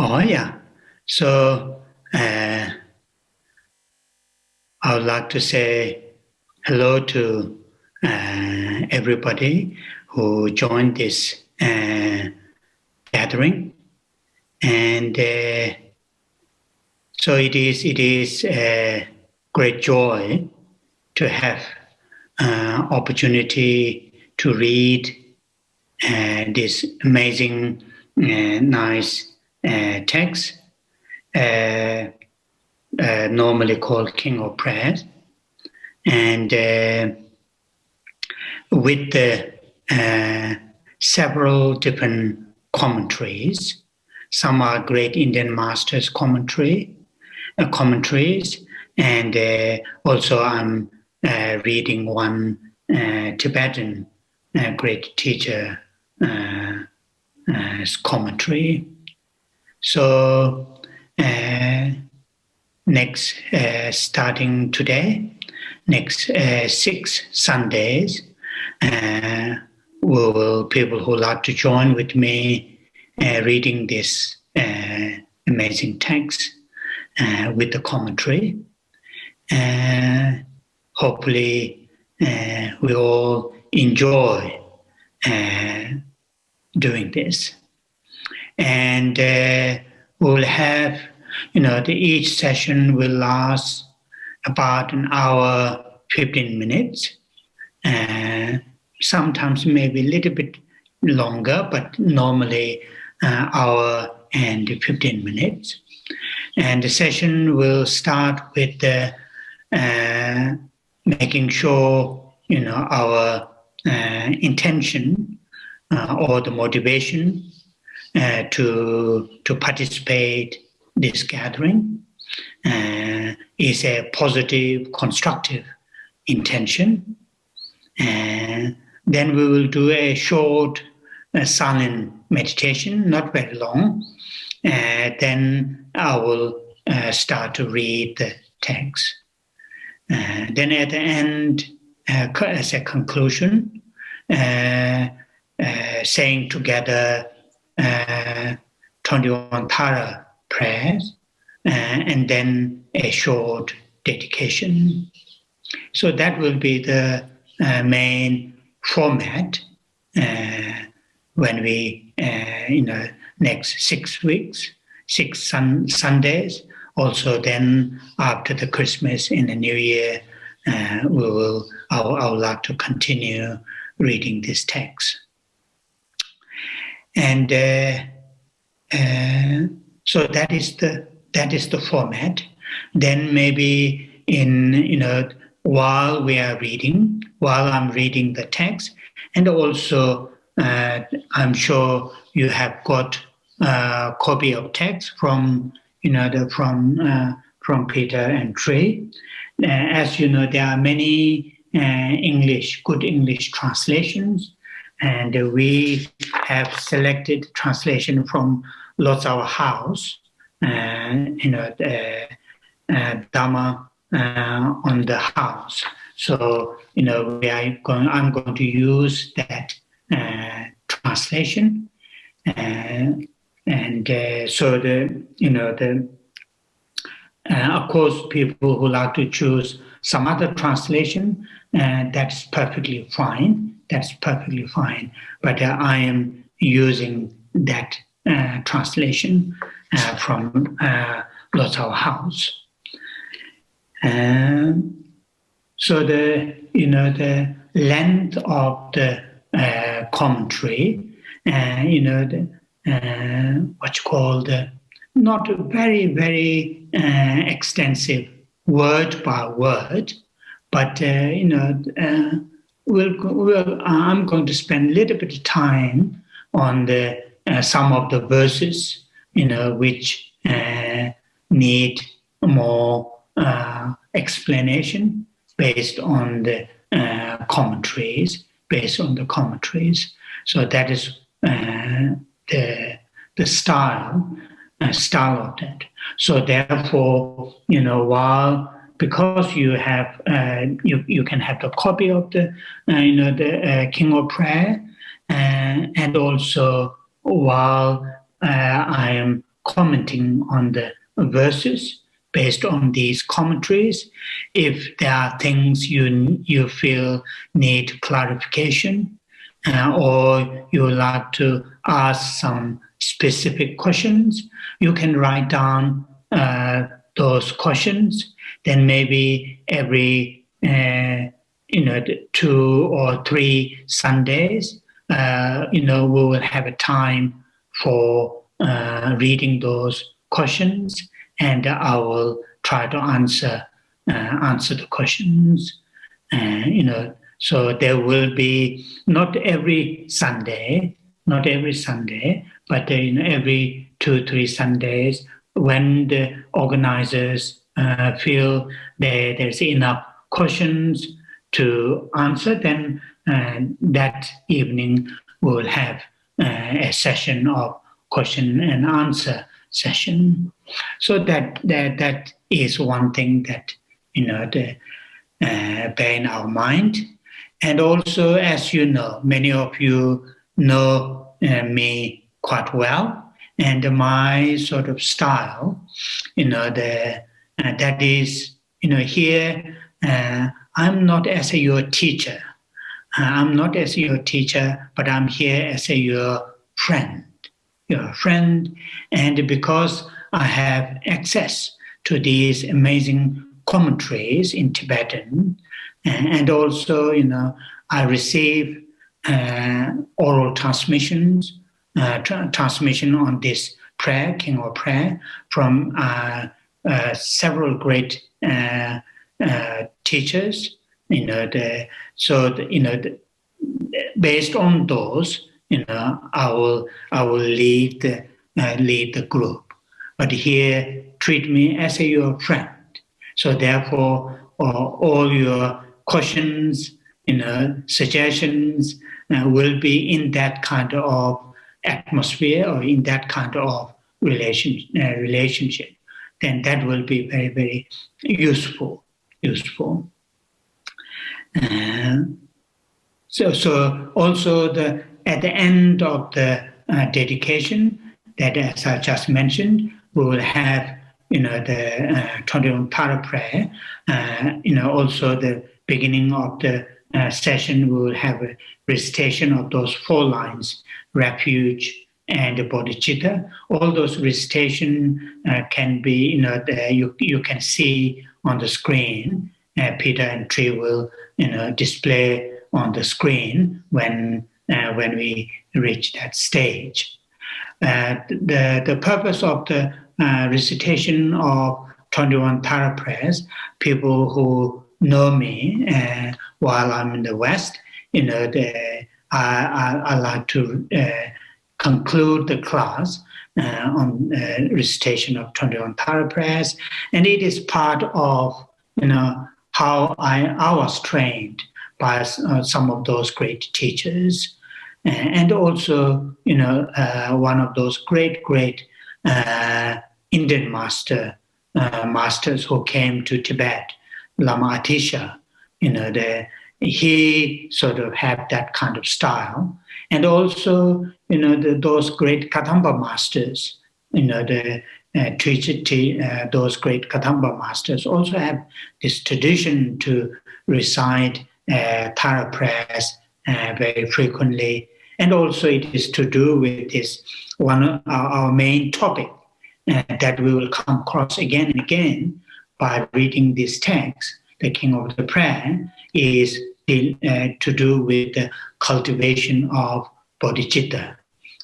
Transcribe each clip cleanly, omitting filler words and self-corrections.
Oh, yeah. So I would like to say hello to everybody who joined this gathering. And so it is a great joy to have opportunity to read this amazing, nice text, normally called King of Prayers, and with the several different commentaries. Some are great Indian masters commentaries, and also I'm reading one Tibetan great teacher commentary. So next, starting today, next 6 Sundays, people who like to join with me reading this amazing text with the commentary. Hopefully, we all enjoy doing this. And we'll have, each session will last about an hour, 15 minutes. Sometimes maybe a little bit longer, but normally hour and 15 minutes. And the session will start with making sure, our intention or the motivation to participate this gathering is a positive, constructive intention. Then we will do a short silent meditation, not very long. Then I will start to read the text. Then at the end, as a conclusion, saying together 21 Tara prayers, and then a short dedication. So that will be the main format when we, next 6 weeks, 6 Sundays. Also, then after the Christmas in the New Year, I would like to continue reading this text. And so that is the format. Then maybe while I'm reading the text, and also I'm sure you have got a copy of text from Peter and Trey. As you know, there are many good English translations, and we have selected translation from Lord's Our House, Dhamma on the House. So, I'm going to use that translation, so of course, people who like to choose some other translation, that's perfectly fine. But I am using that translation from Lord's Our House. So the length of the commentary, not very, very extensive word by word, but I'm going to spend a little bit of time on the some of the verses, which need more explanation based on the commentaries. So that is the style of that. So therefore, because you have you can have the copy of the the King of Prayer, and also while I am commenting on the verses based on these commentaries. If there are things you feel need clarification, or you would like to ask some specific questions, you can write down those questions. Then maybe every 2 or 3 Sundays, we will have a time for reading those questions, and I will try to answer the questions. So there will be not every Sunday, but every 2-3 Sundays, when the organizers feel there's enough questions to answer, then that evening we'll have a session of question and answer session. So that is one thing that bear in our mind. And also, as you know, many of you know me quite well, and my sort of style, that is, here I'm not as your teacher. I'm not as your teacher, but I'm here as your friend. Your friend, and because I have access to these amazing commentaries in Tibetan, and also, I receive oral transmission on this prayer, King of Prayer, from several great teachers. Based on those, I will lead the group. But here, treat me as your friend. So therefore, all your questions, suggestions will be in that kind of atmosphere or in that kind of relationship. Then that will be very, very useful. So also at the end of the dedication, that as I just mentioned, we will have the 21 para prayer. Also the beginning of the session, we will have a recitation of those 4 lines: refuge and bodhicitta. All those recitation can be, you can see on the screen. Peter and Tree will, display on the screen when we reach that stage. The purpose of the recitation of 21 Tara prayers, people who know me while I'm in the West, I like to conclude the class on recitation of 21 Tara prayers, and it is part of how I was trained by some of those great teachers, and also one of those great Indian masters who came to Tibet, Lama Atisha. He sort of had that kind of style, and also those great Kadamba masters, those great Kadamba masters also have this tradition to recite Tara prayers very frequently, and also it is to do with this one of our main topic that we will come across again and again by reading this text. The King of the Prayer is to do with the cultivation of bodhicitta,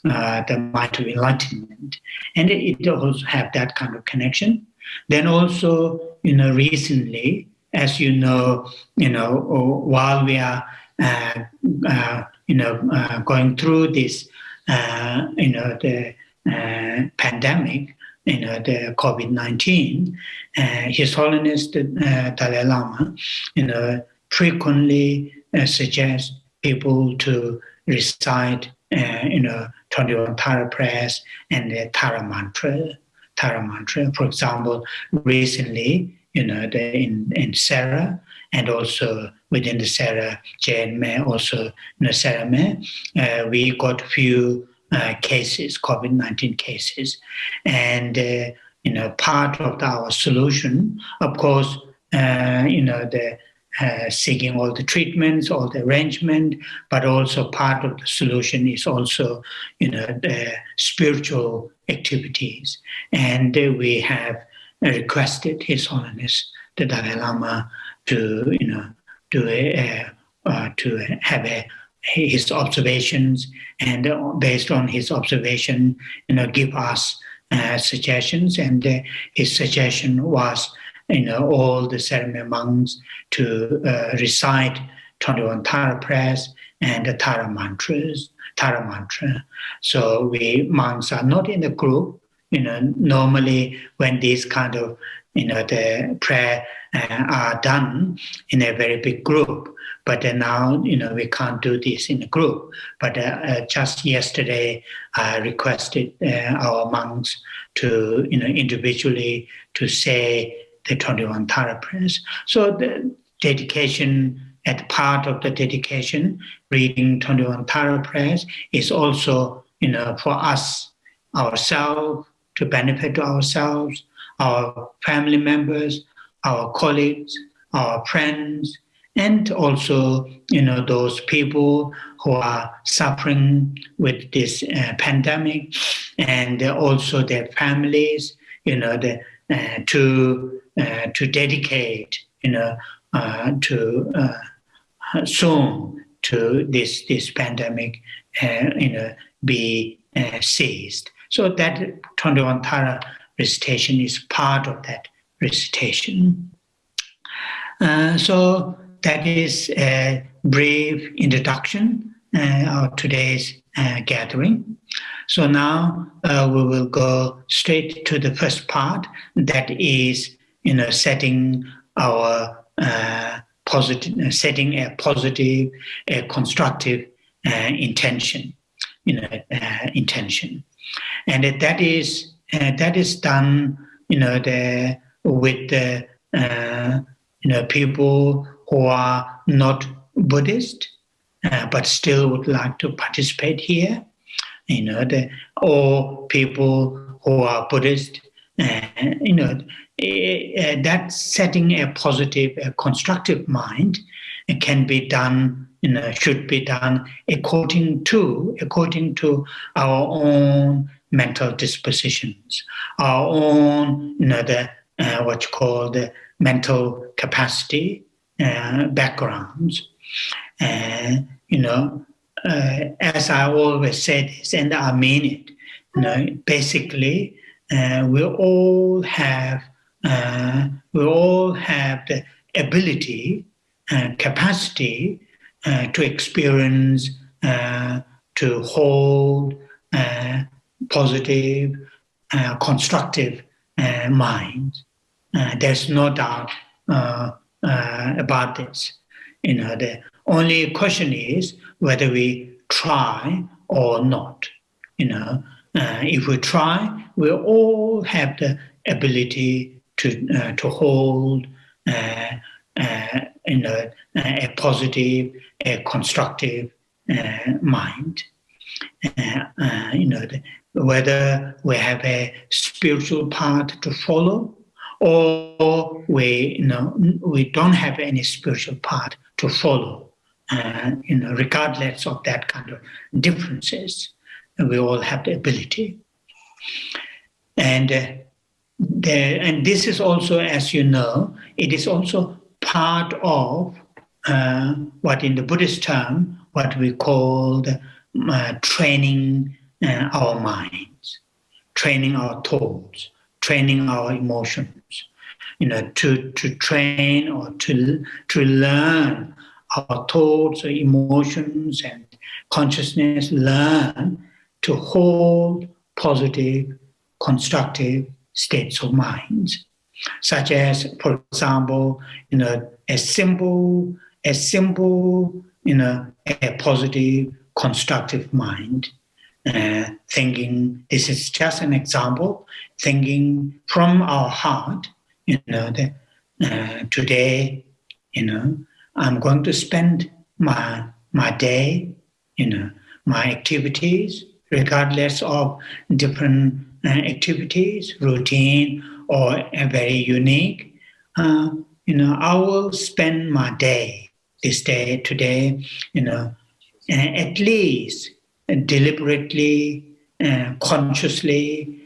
the mind of enlightenment, and it also have that kind of connection. Then also, recently, as while we are going through this, the pandemic, the COVID-19, His Holiness the Dalai Lama, frequently suggests people to recite, 21 Tara prayers and the Tara mantra. For example, recently, in Sarah, and also within the Sarah Jain May, also Sarah May, we got few cases, COVID-19 cases. And, part of our solution, of course, the seeking all the treatments, all the arrangement, but also part of the solution is also, the spiritual activities. And we have requested His Holiness the Dalai Lama to, have his observations, and based on his observation, give us suggestions. And his suggestion was, all the ceremony monks to recite 21 Tara prayers and the Tara mantra. So we monks are not in the group. Normally when these kind of, the prayer are done in a very big group. But now, we can't do this in a group. But just yesterday, I requested our monks to, individually to say the 21 Tara prayers. So the dedication, as part of the dedication, reading 21 Tara prayers is also, for us, ourselves, to benefit ourselves, our family members, our colleagues, our friends, and also, those people who are suffering with this pandemic, and also their families, to dedicate, to soon to this pandemic, be ceased. So that 21 Tara recitation is part of that recitation. So that is a brief introduction of today's gathering. So now we will go straight to the first part, that is, setting our setting a positive, constructive intention, intention, and that is done, with the people who are not Buddhist, but still would like to participate here, or people who are Buddhist, that setting a positive, a constructive mind can be done, should be done according to our own mental dispositions, our own, what you call the mental capacity, backgrounds. As I always say this, and I mean it, basically, we all have the ability and capacity to experience, to hold positive, constructive minds. There's no doubt about this. The only question is whether we try or not. If we try, we all have the ability to hold a positive, a constructive mind. Whether we have a spiritual path to follow, or we don't have any spiritual path to follow, regardless of that kind of differences, we all have the ability. And this is also, as you know, it is also part of what in the Buddhist term, what we call the, training our minds, training our thoughts, training our emotions. To train or to learn our thoughts or emotions and consciousness, learn to hold positive, constructive states of minds, such as, for example, a simple, a positive, constructive mind. Thinking, this is just an example, thinking from our heart, that today, I'm going to spend my day, my activities regardless of different activities, routine, or very unique. I will spend my day, this day, today, at least deliberately, consciously,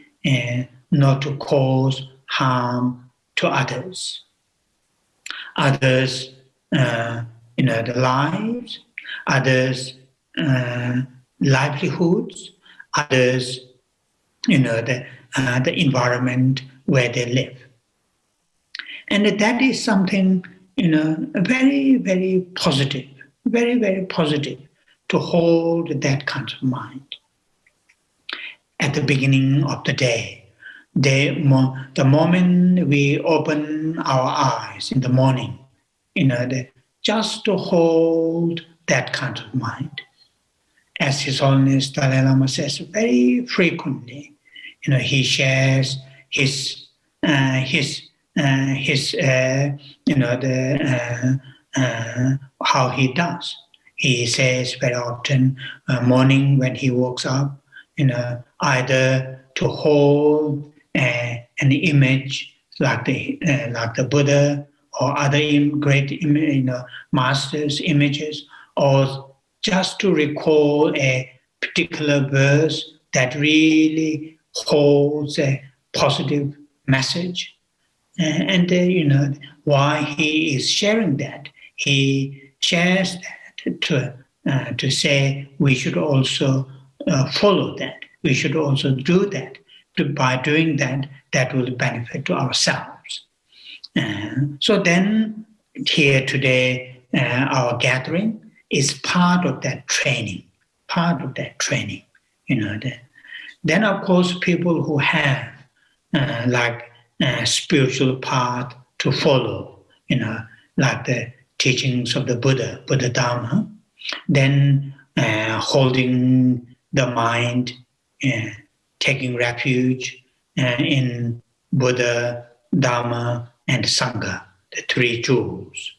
not to cause harm to others. Others, the lives, others, livelihoods, others, the environment where they live. And that is something, very, very positive, very, very positive to hold that kind of mind. At the beginning of the day, the moment we open our eyes in the morning, just to hold that kind of mind. As His Holiness Dalai Lama says very frequently, he shares how he does. He says very often, morning when he wakes up, either to hold an image like the Buddha or other great masters' images, or just to recall a particular verse that really holds a positive message. And why he is sharing that. He shares that to say we should also follow that. We should also do that. By doing that, that will benefit to ourselves. So then, here today, our gathering is part of that training. Then, of course, people who have spiritual path to follow, like the teachings of the Buddha Dharma, then holding the mind, taking refuge in Buddha, Dharma, and Sangha, the three jewels,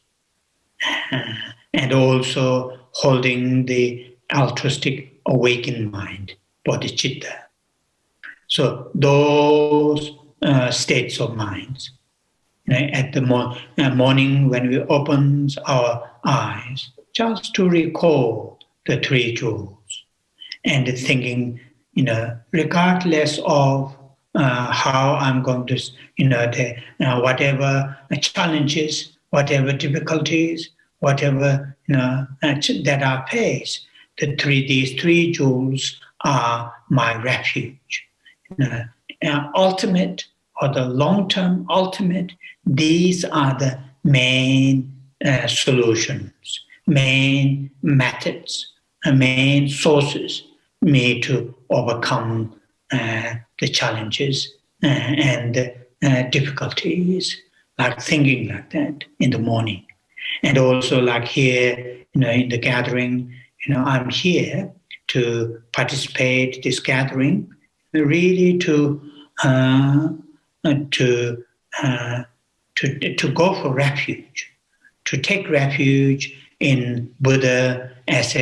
and also holding the altruistic awakened mind, bodhicitta. So those states of minds, at the morning when we open our eyes, just to recall the three jewels, and thinking, regardless of how I'm going to, whatever challenges, whatever difficulties, whatever that I face, these three jewels are my refuge. Ultimate or the long-term ultimate, these are the main solutions, main methods, main sources made to overcome the challenges and difficulties, like thinking like that in the morning. And also like here, in the gathering, I'm here to participate in this gathering, really to go for refuge, to take refuge in Buddha as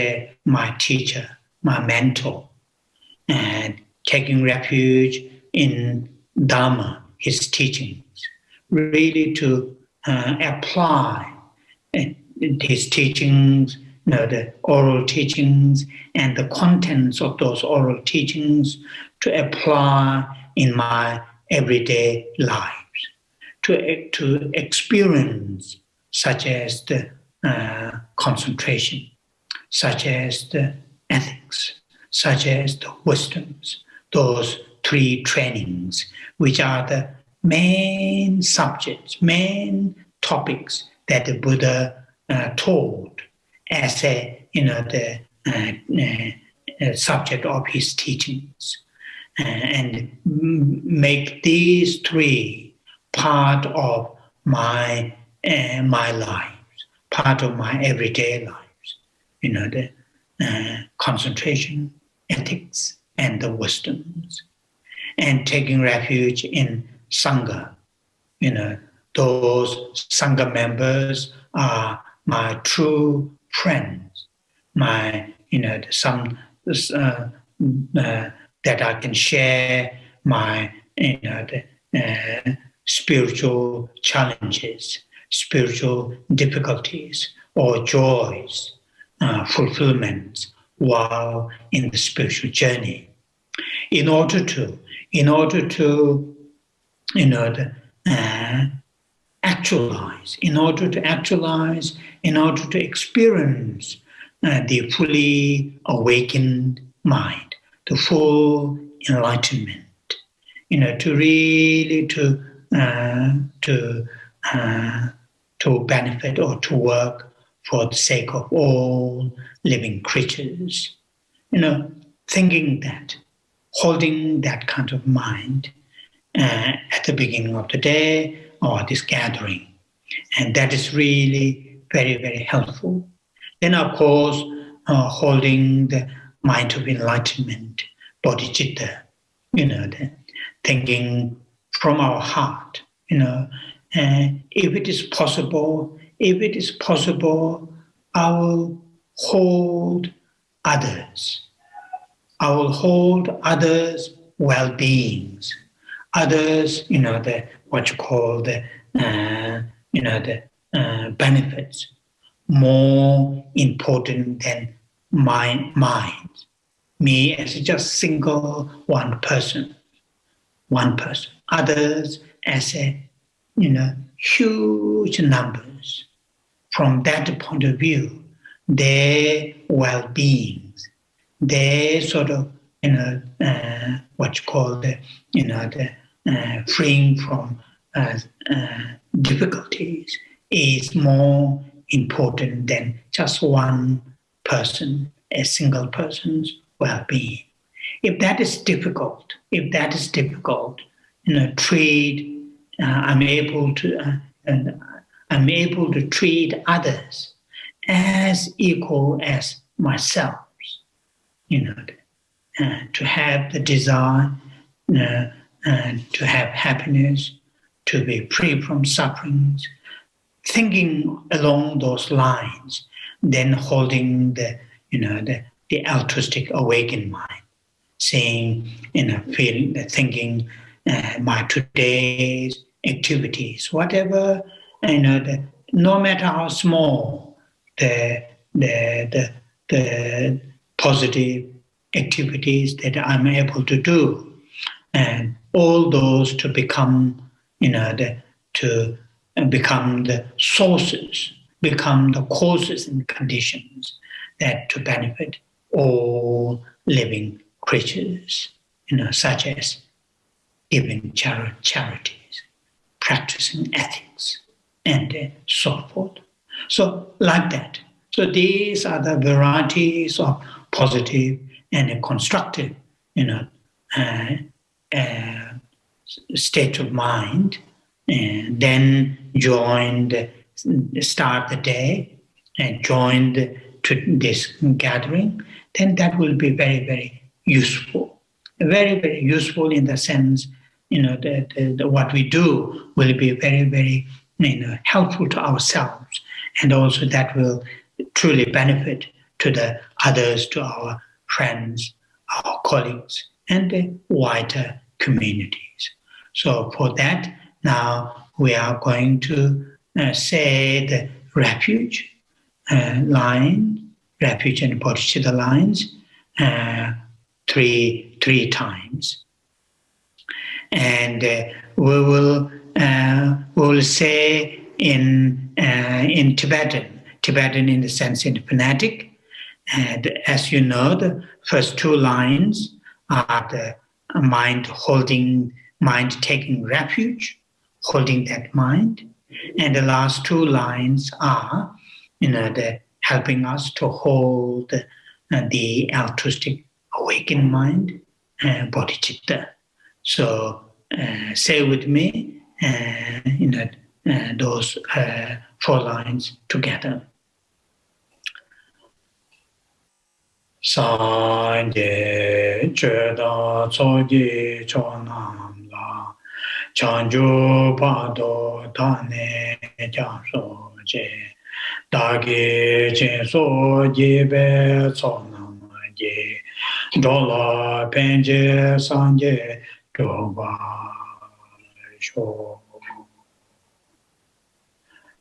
my teacher, my mentor, and taking refuge in Dharma, his teachings, really to apply his teachings, the oral teachings and the contents of those oral teachings to apply in my everyday lives, to experience such as the concentration, such as the ethics, such as the wisdoms, those three trainings, which are the main subjects, main topics that the Buddha taught as the subject of his teachings, and make these three part of my lives, part of my everyday lives. The concentration, ethics, and the wisdoms, and taking refuge in Sangha. Those Sangha members are my true friends, my that I can share my spiritual challenges, spiritual difficulties, or joys, fulfillments while in the spiritual journey. In order to actualize, in order to experience the fully awakened mind, the full enlightenment, to really to benefit or to work for the sake of all living creatures. Thinking that, holding that kind of mind at the beginning of the day or this gathering. And that is really very, very helpful. Then, of course, holding the mind of enlightenment, bodhicitta, thinking from our heart, if it is possible, I will hold others. I will hold others' well-beings, others, what you call the benefits, more important than my mind. Me as just single one person. Others as a huge numbers. From that point of view, their well-beings, their sort of what you call the freeing from difficulties is more important than just one person, a single person's well-being. If that is difficult, I'm able to treat others as equal as myself. To have the desire, to have happiness, to be free from sufferings, thinking along those lines, then holding the altruistic awakened mind, saying, thinking my today's activities, whatever, no matter how small, the positive activities that I'm able to do, and all those to become, become the sources, become the causes and conditions that to benefit all living creatures, such as giving charities, practicing ethics, and so forth. So like that. So these are the varieties of positive and constructive, state of mind, and then start the day and join to this gathering, then that will be very, very useful. Very, very useful in the sense, what we do will be very, very, helpful to ourselves, and also that will truly benefit to the others, to our friends, our colleagues, and the wider communities. So for that, now we are going to say the refuge line, refuge and bodhicitta lines, three times, and we will say in Tibetan in the sense in phonetic. And as you know, the first two lines are the mind taking refuge, holding that mind, and the last two lines are, the helping us to hold the altruistic awakened mind, bodhicitta. So say with me, those four lines together. Sanje chöda tsoji chonam la chanju pado tane janso je dagi jinso jibe tsonam je Dola Penje Sanje Doba Sho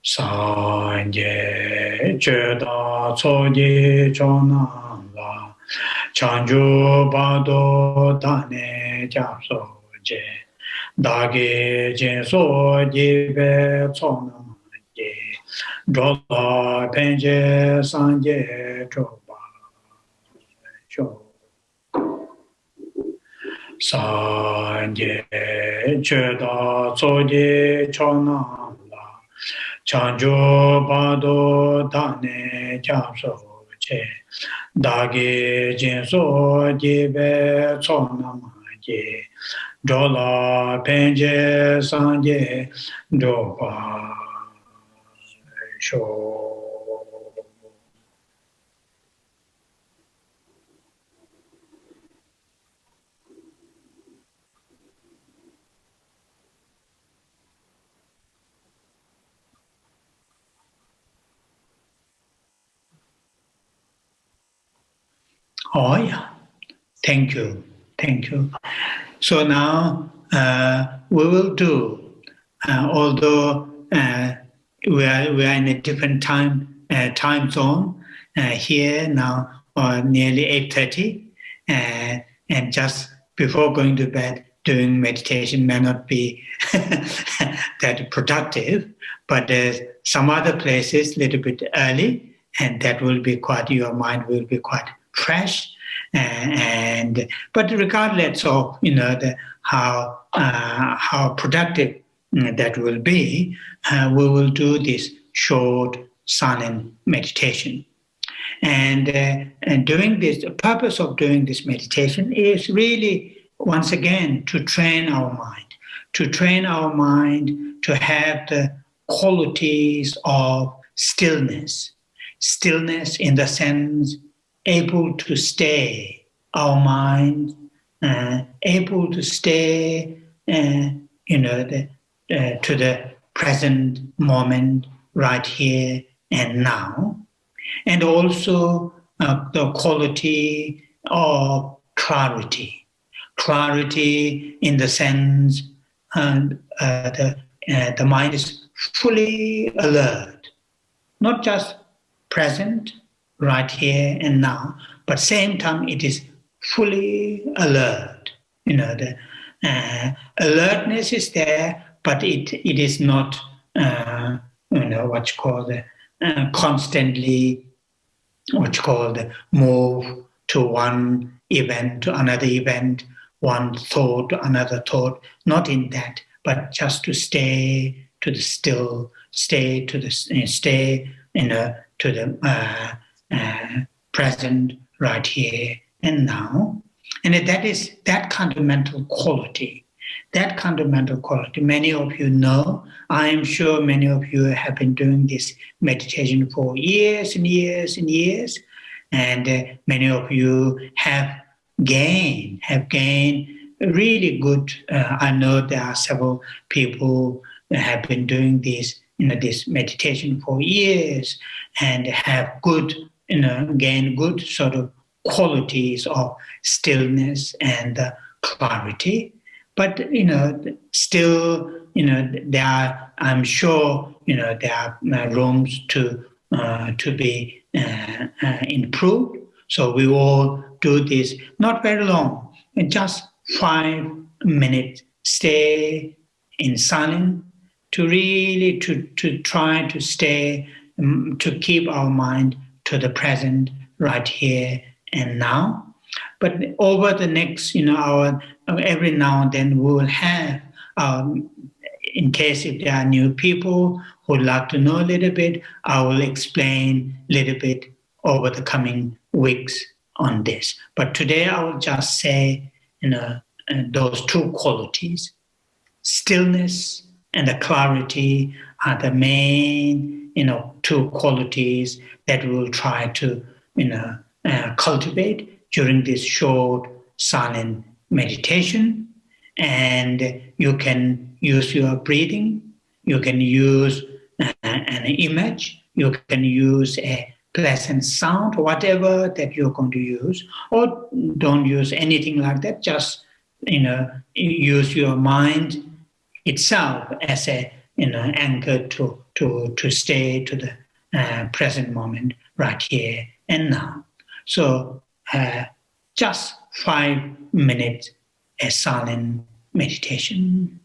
Sanje Cheda Tsoji Chona La Chanju Bado Dane Japso Je Dage Jinso Jibe Tsona Je Dola Penje Sanje Doba Sho Sanje Cheda Tsoji Chona La Chanjo Bado Dane Japso Je Dagi Jinso Jibe Tsona Je Dola Penje Sanje Doba Sho. Oh, yeah. Thank you. Thank you. So now we will do, although we are in a different time zone here now, nearly 8:30, and just before going to bed, doing meditation may not be that productive, but some other places a little bit early, and that will be quite, your mind will be quite fresh, but regardless of how productive that will be, we will do this short silent meditation. And doing this, the purpose of doing this meditation is really, once again, to train our mind, to have the qualities of stillness. Stillness in the sense able to stay our mind, able to stay, to the present moment, right here and now, and also the quality of clarity. Clarity in the sense the mind is fully alert, not just present, right here and now, but same time it is fully alert. The alertness is there, but it is not what's called constantly move to one event to another event, one thought to another thought. Not in that, but just to stay to the still, stay to the to the present, right here and now. And that is that kind of mental quality. That kind of mental quality, many of you know. I am sure many of you have been doing this meditation for years and years and years, and many of you have gained really good. I know there are several people that have been doing this, this meditation for years, and have good, gain good sort of qualities of stillness and clarity. But still, there are, I'm sure, there are rooms to be improved. So we all do this, not very long, just 5 minutes. Stay in silence to really to try to stay, to keep our mind to the present, right here and now. But over the next, hour, every now and then we will have, in case if there are new people who would like to know a little bit, I will explain a little bit over the coming weeks on this. But today I will just say, those two qualities, stillness and the clarity, are the main, two qualities that we will try to, cultivate during this short silent meditation. And you can use your breathing, you can use an image, you can use a pleasant sound, whatever that you're going to use, or don't use anything like that. Just use your mind itself as a anchor to stay to the present moment right here and now. So just 5 minutes a silent meditation.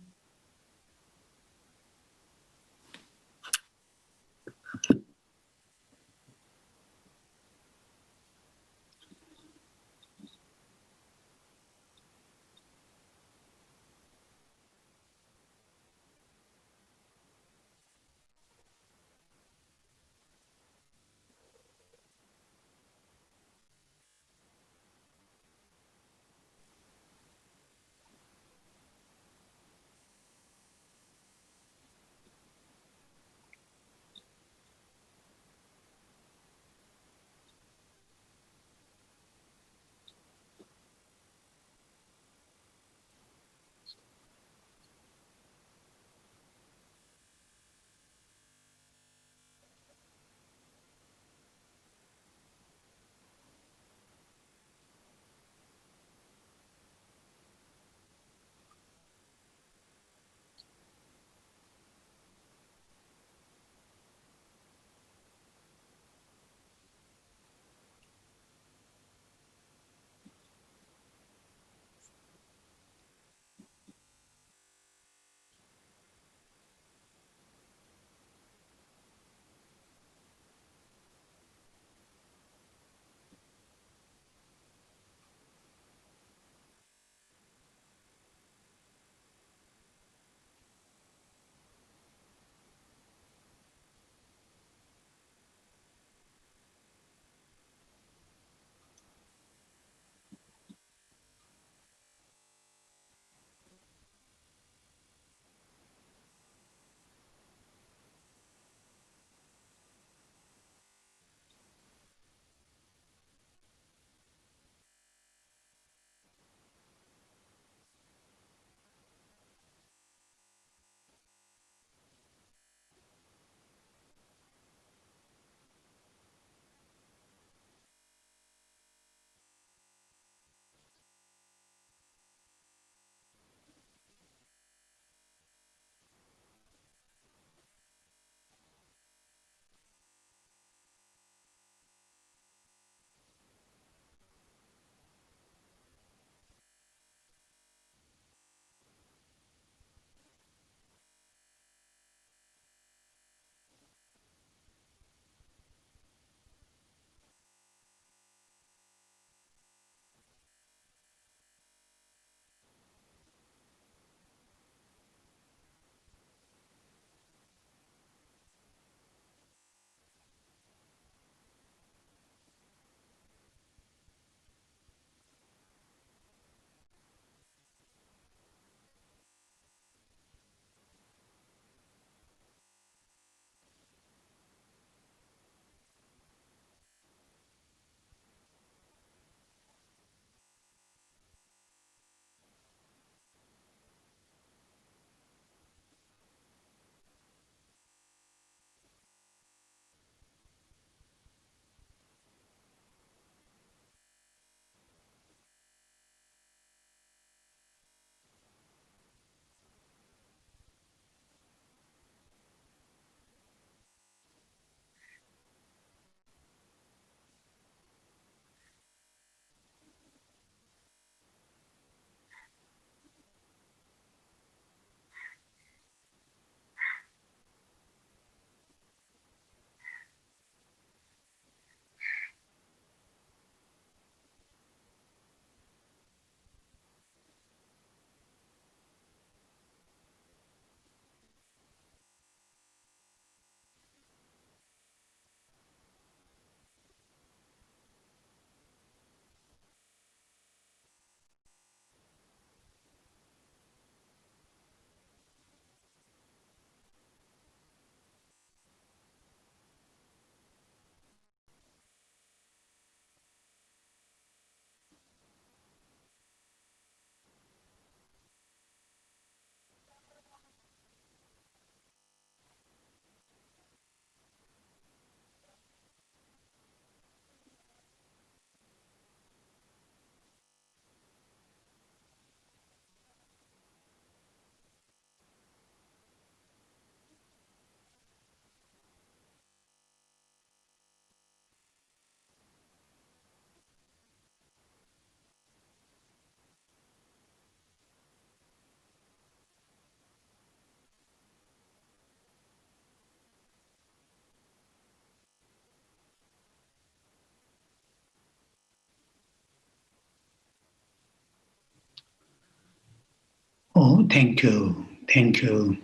Oh, thank you. Thank you.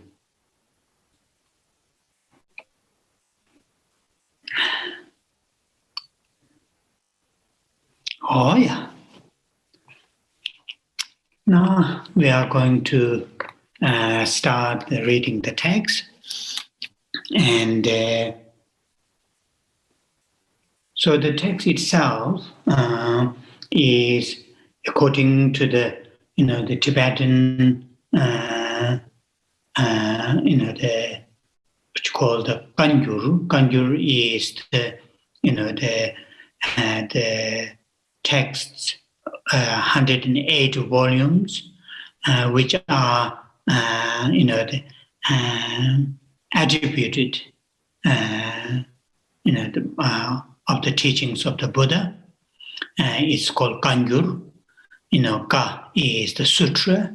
Oh, yeah. Now we are going to start reading the text. And so the text itself is according to the Tibetan, the what you call the Kangyur. Kangyur is the texts, 108 volumes, which are attributed of the teachings of the Buddha. It's called Kangyur. Ka is the sutra,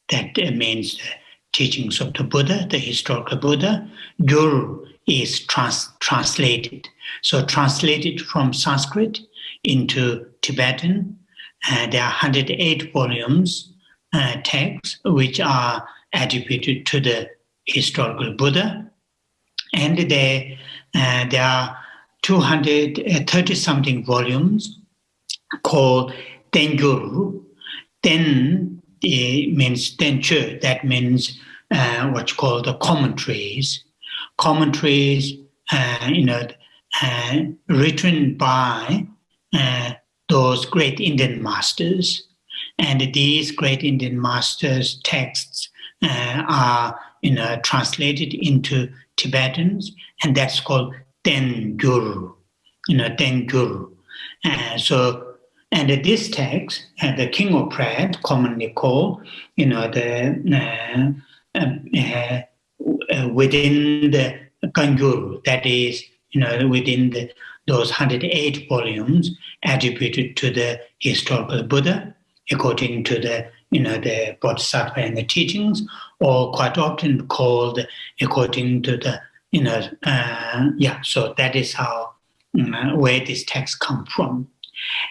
that means the teachings of the Buddha, the historical Buddha. Gyur is translated. So translated from Sanskrit into Tibetan. There are 108 volumes, texts, which are attributed to the historical Buddha. And there are 230-something volumes called Tengyur. Ten means Tenchu, that means what you call the commentaries. Commentaries, written by those great Indian masters. And these great Indian masters' texts are translated into Tibetans, and that's called Tengyur. Tengyur. And this text, the King of Prayer, commonly called, within the Kangyur, that is, within those 108 volumes attributed to the historical Buddha, according to the bodhisattva and the teachings, or quite often called according to the, so that is how, where this text comes from.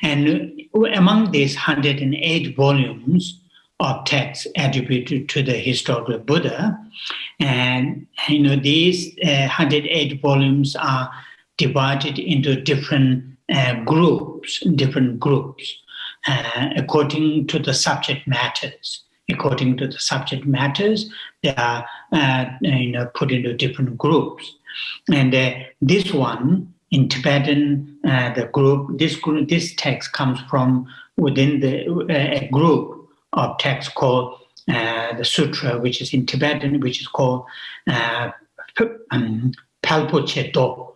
And among these 108 volumes of texts attributed to the historical Buddha, and these 108 volumes are divided into different groups, according to the subject matters. According to the subject matters, they are put into different groups. And this one, in Tibetan, this text comes from within a group of texts called the Sutra, which is in Tibetan, which is called Palpoche Do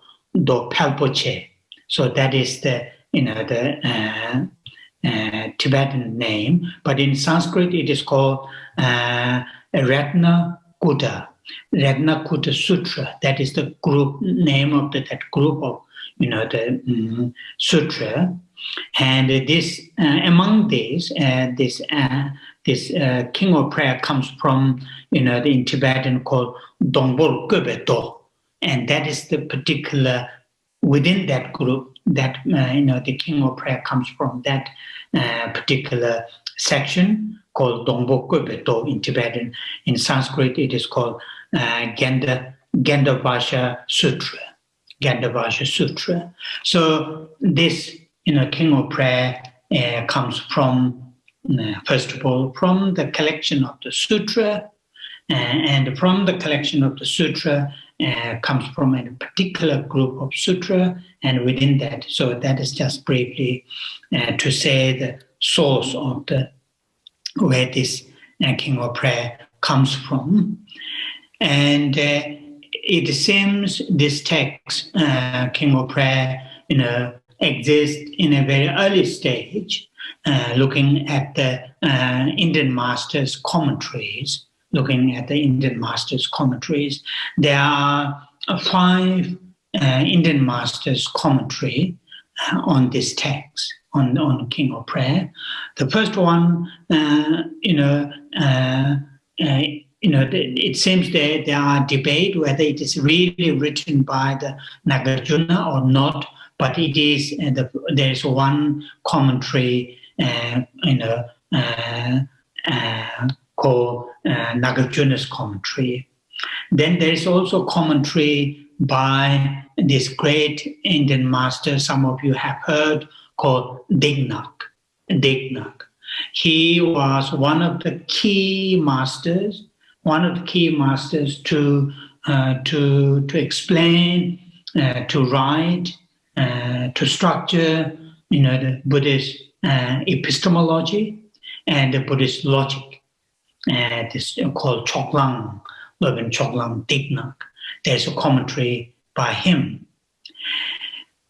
Palpoche. So that is the Tibetan name, but in Sanskrit it is called Ratna Kuta Sutra. That is the group name of that group of the sutra. And this among these, this King of Prayer comes from in Tibetan called Dongbol Gobedo, and that is the particular within that group that the King of Prayer comes from that particular section called Dongbol Gobedo in Tibetan. In Sanskrit, it is called Gandavasha Sutra. Gandavasha Sutra. So this, King of Prayer comes from, first of all, from the collection of the sutra, and from the collection of the sutra comes from a particular group of sutra, and within that, so that is just briefly to say the source of where this King of Prayer comes from. And it seems this text, King of Prayer, exists in a very early stage, looking at the Indian masters' commentaries. There are 5 Indian masters' commentary on this text, on King of Prayer. The first one, it seems there are debate whether it is really written by the Nagarjuna or not, but it is. There is one commentary, called Nagarjuna's commentary. Then there is also commentary by this great Indian master, some of you have heard, called Dignak. He was one of the key masters to explain, to write, to structure, the Buddhist epistemology and the Buddhist logic. This is called Choklang, Loben Choklang Dignak. There's a commentary by him.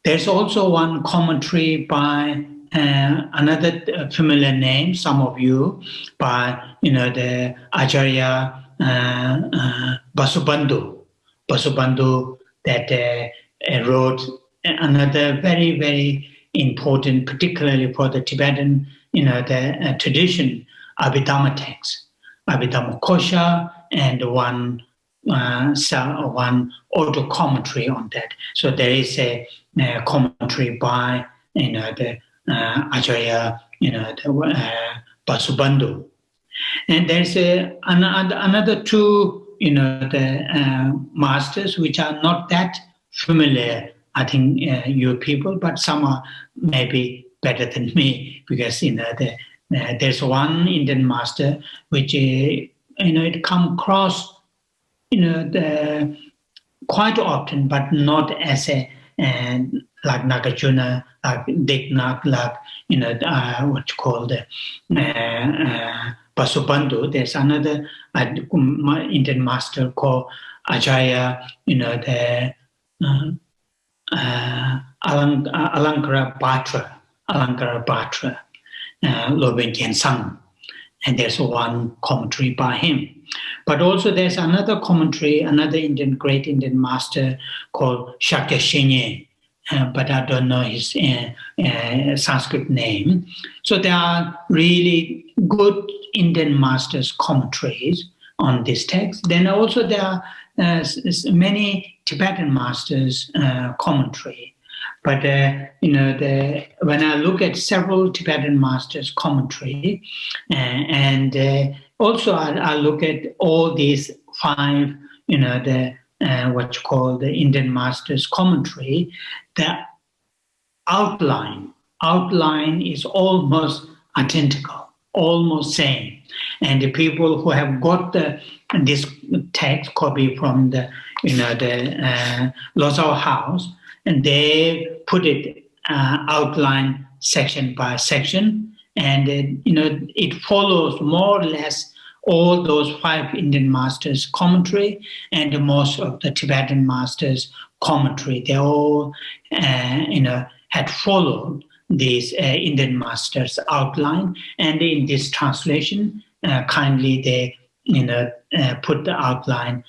There's also one commentary by another familiar name, some of you, by the Acharya Vasubandhu that wrote another very, very important, particularly for the Tibetan, the tradition, Abhidhamma text, Abhidhamma Kosha, and one auto commentary on that. So there is a commentary by the Acharya, the Vasubandhu. And there's another two, the masters which are not that familiar, I think, you people, but some are maybe better than me, because there's one Indian master which it come across quite often, but not as a like Nagarjuna, like Dignak, like what you call the Vasubandhu. There's another Indian master called Acharya, the Alankara Batra, Loben Gensang, and there's one commentary by him. But also there's another commentary, another great Indian master called Shakya Shenye, but I don't know his Sanskrit name. So there are really good Indian masters' commentaries on this text. Then also there are many Tibetan masters' commentary. But when I look at several Tibetan masters' commentary, and also I look at all these five, what you call the Indian masters' commentary, the outline is almost identical, almost same. And the people who have got this text copy from the Losao house, and they put it outline section by section, and it follows more or less all those five Indian masters' commentary and most of the Tibetan masters' commentary. They all had followed this Indian masters' outline, and in this translation, kindly they put the outline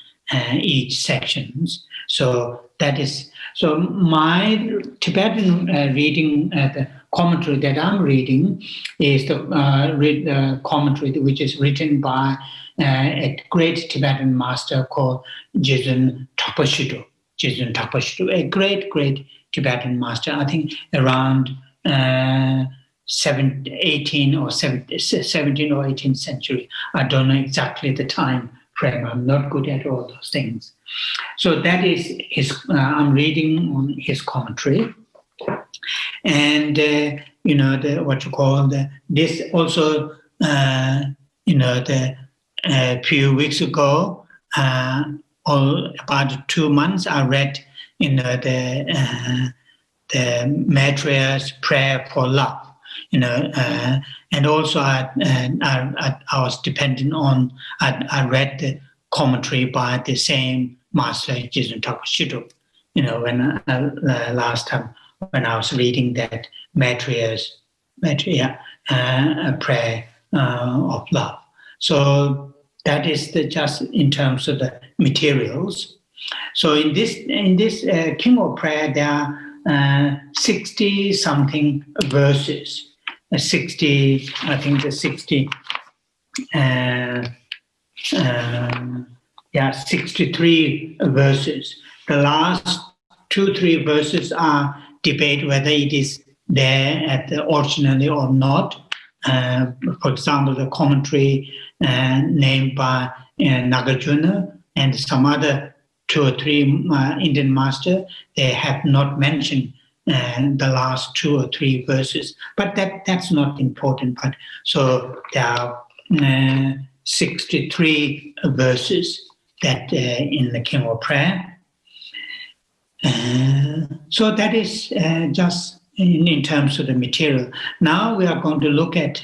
each sections. So that is. So my Tibetan reading, the commentary that I'm reading is the commentary which is written by a great Tibetan master called Jetsun Drakpa Shedrup, a great Tibetan master, I think around 17th or 18th century. I don't know exactly the time frame. I'm not good at all those things. So that is his. I'm reading on his commentary, and what you call this also. Few weeks ago, or about 2 months, I read the Maitriya's prayer for love. And also I was dependent on. I read the commentary by the same master, Jetsun Drakpa Shedrup. When last time when I was reading that Maitriya's prayer of love. So that is just in terms of the materials. So in this King of Prayer, there are 60 something verses. 63 verses. The last 2-3 verses are debate whether it is there originally or not. For example, the commentary named by Nagarjuna and some other 2 or 3 Indian masters, they have not mentioned the last 2 or 3 verses, but that's not important. But so there are 63 verses that in the King of Prayer. So that is just in terms of the material. Now we are going to look at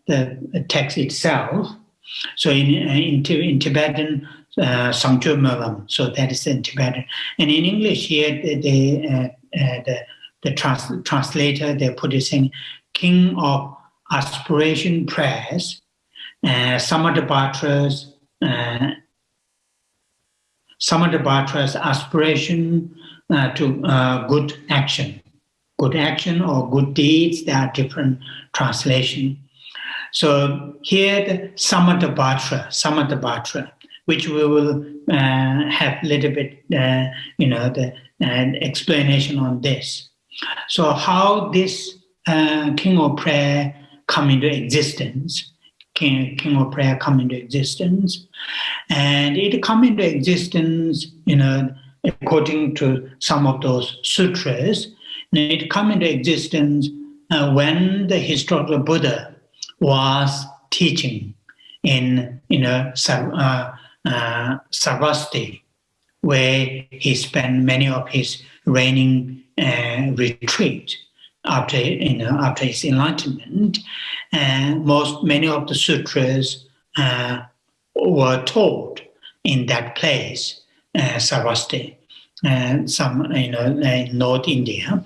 the text itself. So in Tibetan, Sangcho Melam, so that is in Tibetan. And in English here, the translator, they put it saying, King of Aspiration Prayers, Samantabhadra's aspiration to good action or good deeds. There are different translations. So here the Samantabhadra, which we will have a little bit, the explanation on this. So how this King of Prayer come into existence? King of Prayer come into existence, and it come into existence, according to some of those sutras. It come into existence when the historical Buddha was teaching in Sarvasti, where he spent many of his reigning retreat after his enlightenment. Many of the sutras were taught in that place, Sarvasti, some in North India.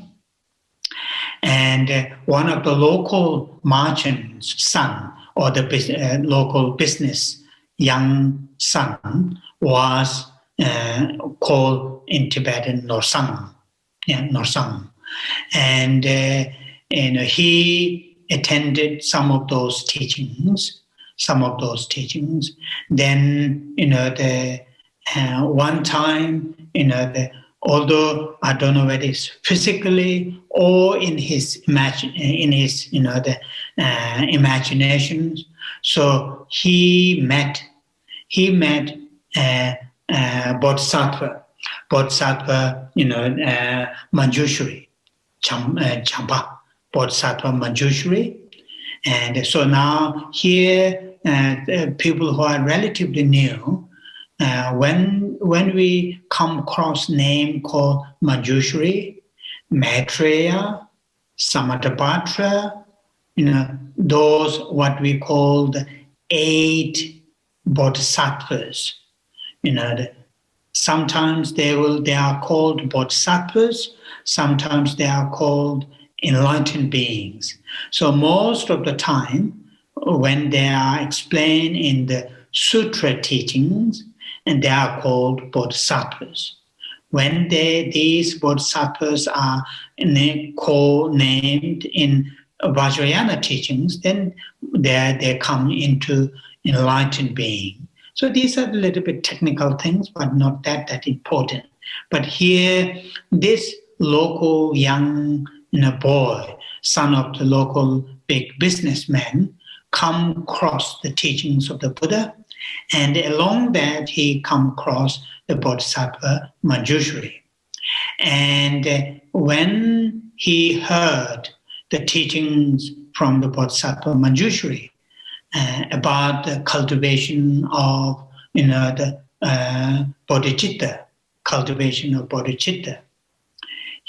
And one of the local merchant's son, or the local business young son, was called in Tibetan Norsang. Norsang. And he attended some of those teachings. Then, one time, although I don't know whether it's physically or in his imaginations, so he met bodhisattva, Manjushri, Champa, bodhisattva Manjushri. And so now here, people who are relatively new, when we come across name called Manjushri, Maitreya, Samantabhadra, those what we call the 8 bodhisattvas. Sometimes they are called bodhisattvas, sometimes they are called enlightened beings. So most of the time, when they are explained in the sutra teachings, and they are called bodhisattvas. When these bodhisattvas are co-named in Vajrayana teachings, then they come into enlightened being. So these are a little bit technical things, but not that important. But here, this local young boy, son of the local big businessman, come across the teachings of the Buddha, and along that he come across the Bodhisattva Manjushri. And when he heard the teachings from the Bodhisattva Manjushri about the cultivation of the bodhicitta, cultivation of bodhicitta,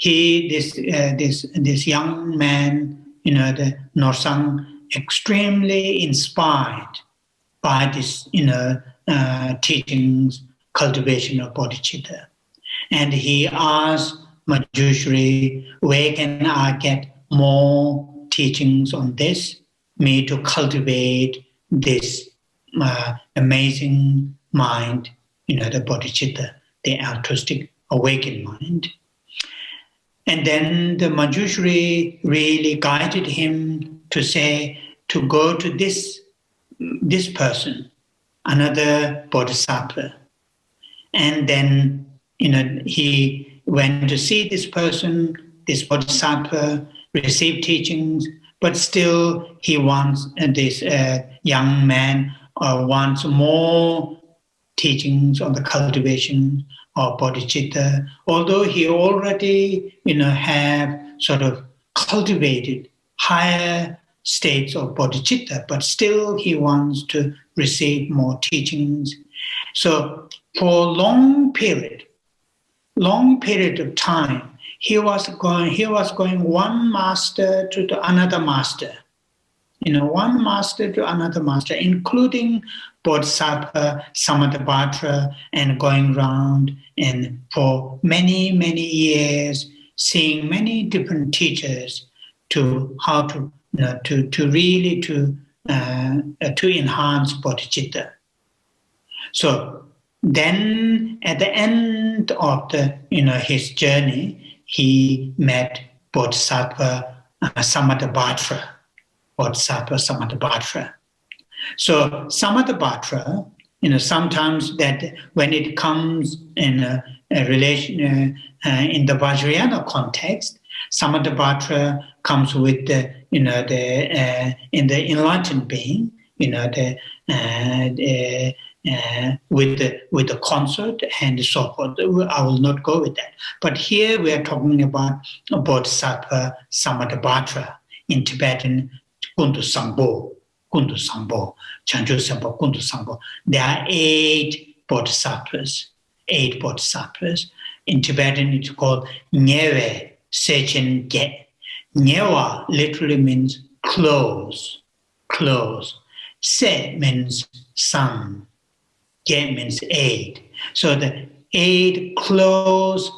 this young man, the Norsang, extremely inspired by this, teachings, cultivation of bodhicitta. And he asked Manjushri, where can I get more teachings on this, me to cultivate this amazing mind, the bodhicitta, the altruistic awakened mind. And then the Manjushri really guided him to say, to go to this person, another bodhisattva. And then, he went to see this person, this bodhisattva, received teachings, but still he wants this young man wants more teachings on the cultivation of bodhicitta, although he already, have sort of cultivated higher states of bodhicitta, but still he wants to receive more teachings. So for long period of time, he was going one master to another master, one master to another master, including Bodhisattva, Samantabhadra, and going around and for many, many years, seeing many different teachers to how to really to enhance bodhicitta. So then, at the end of his journey, he met Bodhisattva Samantabhadra. Bodhisattva Samantabhadra. So Samantabhadra, sometimes that when it comes in a relation in the Vajrayana context, Samantabhadra comes with the in the enlightened being, with the consort and so forth. I will not go with that. But here we are talking about Bodhisattva Samantabhadra, in Tibetan Kundu Sambo, Chanchu Sambo, Kundu Sambo. There are 8 bodhisattvas. In Tibetan it's called Nyewe Sechen Ge. Nyewa literally means close. Se means sun. Ge means 8. So the 8 close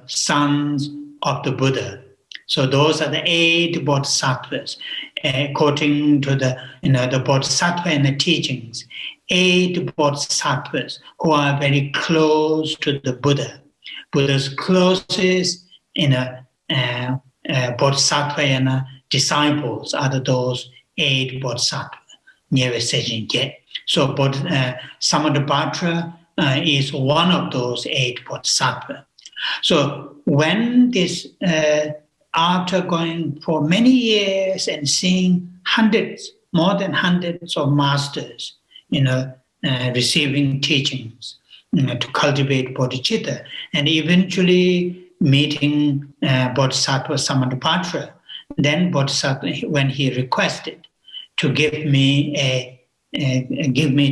sons of the Buddha. So those are the 8 bodhisattvas, according to the bodhisattva and the teachings. 8 bodhisattvas who are very close to the Buddha. Buddha's closest bodhisattva and disciples are those 8 bodhisattvas. So Samantabhadra is one of those 8 bodhisattvas. So when this after going for many years and seeing more than hundreds of masters, receiving teachings to cultivate bodhicitta, and eventually meeting Bodhisattva Samantabhadra, then Bodhisattva, when he requested to give me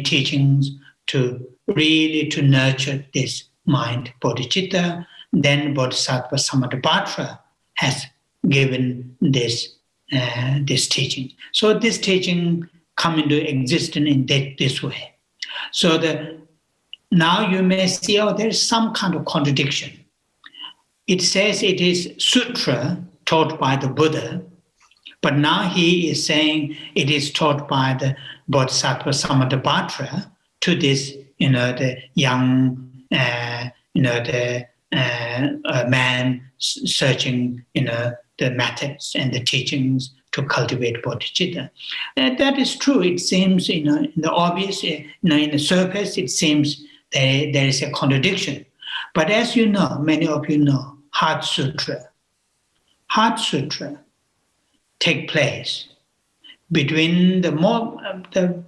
teachings to really to nurture this mind bodhicitta, then Bodhisattva Samantabhadra has given this teaching. So this teaching come into existence in this way. So now you may see, there's some kind of contradiction. It says it is sutra taught by the Buddha, but now he is saying it is taught by the Bodhisattva Samantabhadra to this, the young, man searching, the methods and the teachings to cultivate bodhicitta. That is true. It seems, in the obvious, in the surface, it seems there is a contradiction. But as you know, many of you know, Heart Sutra take place between the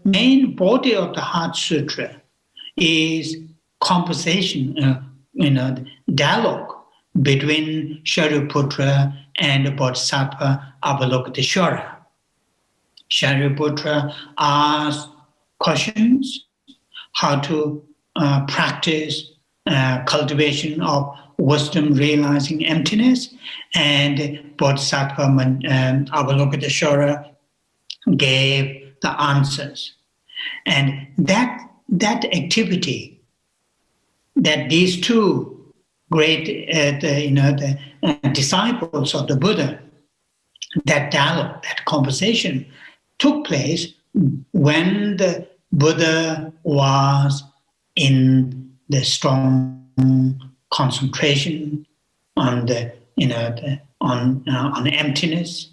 main body of the Heart Sutra is conversation, dialogue between Shariputra and Bodhisattva Avalokiteshvara. Shariputra asks questions how to practice cultivation of wisdom realizing emptiness, and Bodhisattva Avalokiteshvara gave the answers. And that activity, that these two great disciples of the Buddha, that dialogue, that conversation took place when the Buddha was in the strong concentration on on emptiness,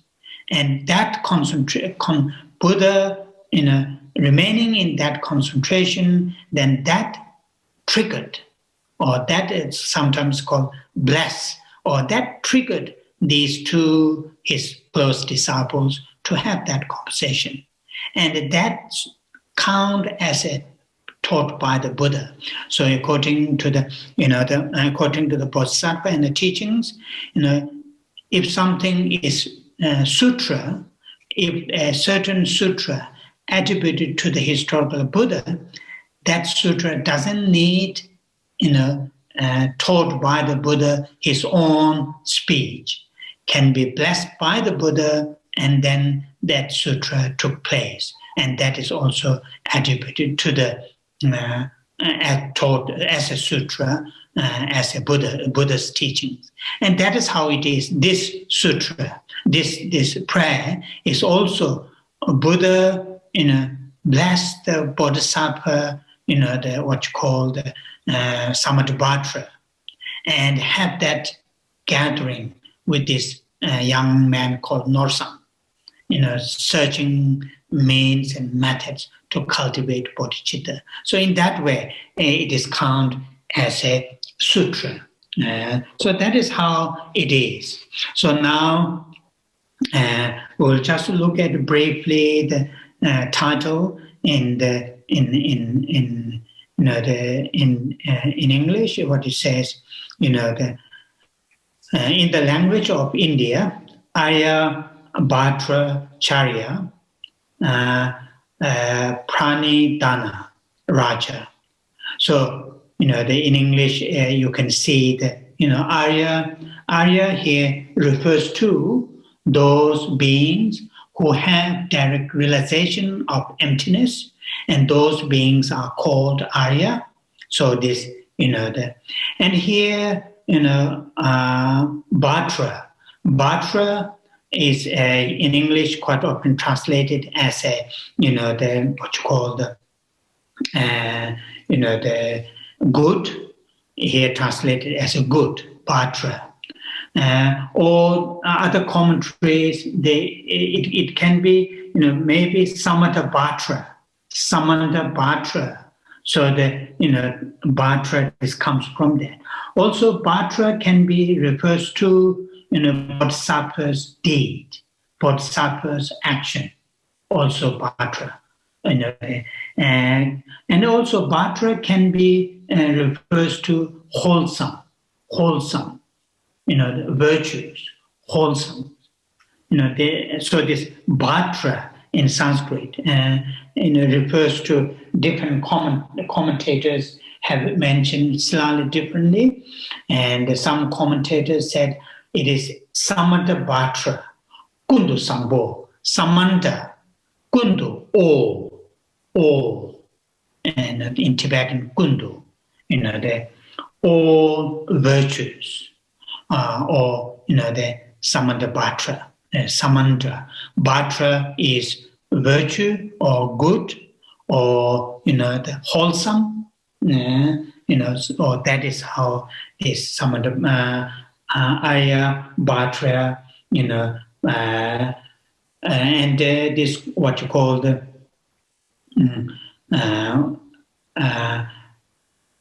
and that Buddha remaining in that concentration, then that triggered, or that is sometimes called bless, or that triggered these two his close disciples to have that conversation. And that count as a taught by the Buddha. So according to the, according to the bodhisattva and the teachings, if something is sutra, if a certain sutra attributed to the historical Buddha, that sutra doesn't need, taught by the Buddha, his own speech, can be blessed by the Buddha, and then that sutra took place. And that is also attributed to the taught as a sutra, as a Buddha's teachings. And that is how it is. This sutra, this prayer is also a Buddha, bless the bodhisattva, the what you call the Samantabhadra, and have that gathering with this young man called Norsam, searching means and methods to cultivate bodhicitta. So in that way, it is counted as a sutra. So that is how it is. So now we'll just look at briefly the title in English. What it says, in the language of India, Arya Bhadra Charya Pranidhana Raja. So, in English, you can see that, Arya here refers to those beings who have direct realization of emptiness, and those beings are called Arya. So this, and here, Bhadra. Bhadra is in English quite often translated as a, the what you call the, the good. Here translated as a good, Bhadra. Or other commentaries, it can be, maybe Samantabhadra. Samantabhadra. So the, Bhadra, this comes from that. Also, Bhadra can be refers to, bodhisattva's deed, bodhisattva's action, also Bhadra. And also Bhadra can be refers to wholesome, the virtues, wholesome. So this Bhadra in Sanskrit, refers to different commentators have mentioned slightly differently, and some commentators said it is Samantabhadra, Kundu Sambho, Samanta, Kundu, all, and in Tibetan, Kundu, the all virtues, or, the Samantabhadra, Samanta. Bhadra is virtue or good, or, the wholesome, or that is how is Samanta, Arya, Bhadra, and this what you call the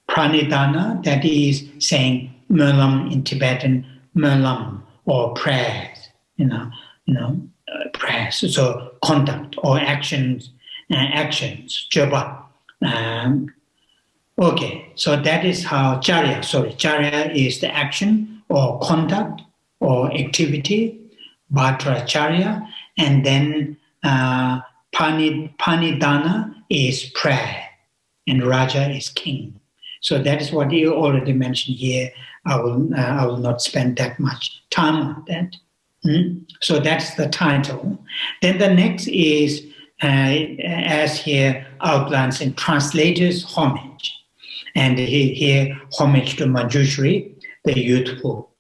pranidhana, that is saying merlam in Tibetan, merlam, or prayers, prayers. So conduct or actions, japa. Okay, so that is how charya is the action or conduct or activity, bhadracharya, and then panidhana is prayer, and raja is king. So that is what you already mentioned here. I will not spend that much time on that. So that's the title. Then the next is, as here outlines in translator's homage. And here homage to Manjushri, the youthful.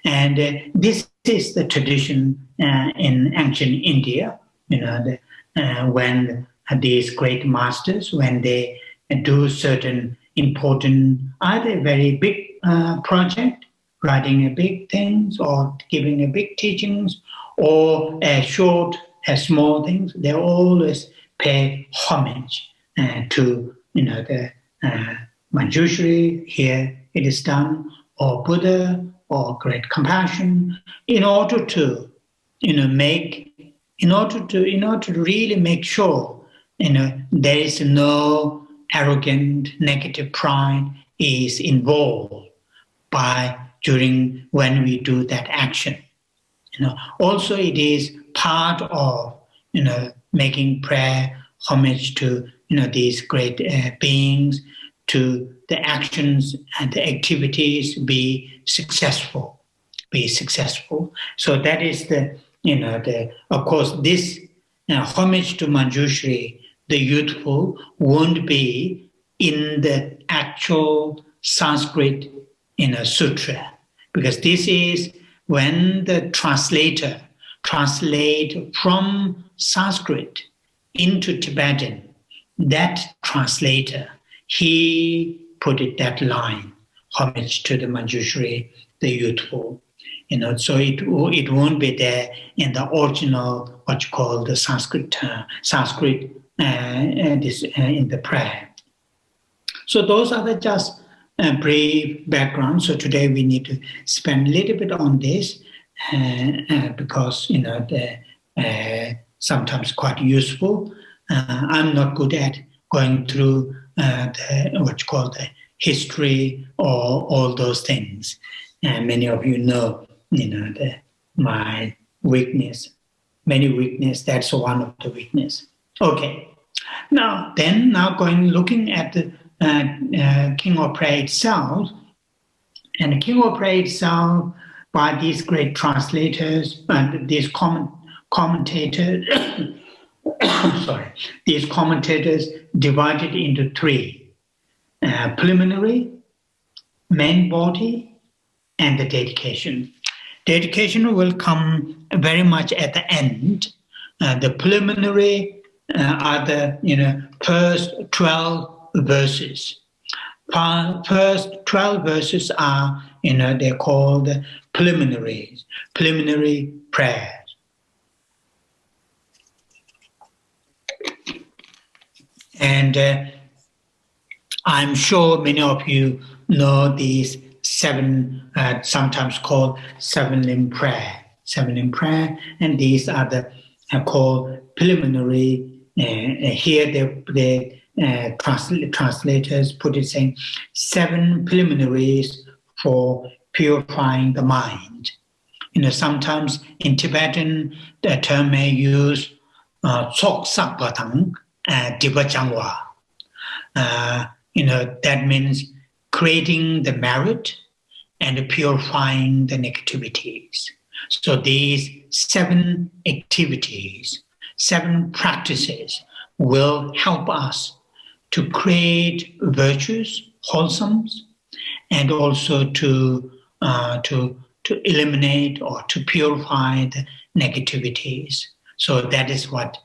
And this is the tradition in ancient India, when these great masters, when they do certain important, either very big project, writing a big things or giving a big teachings, or a small things, they always pay homage to, the Manjushri, here it is done, or Buddha, or great compassion, in order to, make in order to really make sure, there is no arrogant, negative pride is involved when we do that action. Also it is part of, making prayer homage to, these great beings, to the actions and the activities be successful. So that is of course, this homage to Manjushri, the youthful, won't be in the actual Sanskrit sutra, because this is when the translator translate from Sanskrit into Tibetan. That translator, he put it that line, homage to the Manjushri, the youthful. So it won't be there in the original, what you call the Sanskrit in the prayer. So those are just brief background. So today we need to spend a little bit on this because they're sometimes quite useful. I'm not good at going through what you call the history or all those things. And many of you know, my weakness, many weakness. That's one of the weakness. Okay. Now looking at the King of Prayer itself, and the King of Prayer itself, by these great translators and these commentators, these commentators divided into three: preliminary, main body, and the dedication. Dedication will come very much at the end. The preliminary are the first 12 verses. First 12 verses are they're called preliminaries, preliminary prayers. And I'm sure many of you know these seven, sometimes called seven-limb prayer. Seven-limb prayer, and these are the called preliminary. Here the translators put it saying 7 preliminaries for purifying the mind. Sometimes in Tibetan the term may use Tsok Sakpatang Dibachangwa. That means creating the merit and purifying the negativities. So these 7 activities, 7 practices will help us to create virtues, wholesome, and also to eliminate or to purify the negativities. So that is what,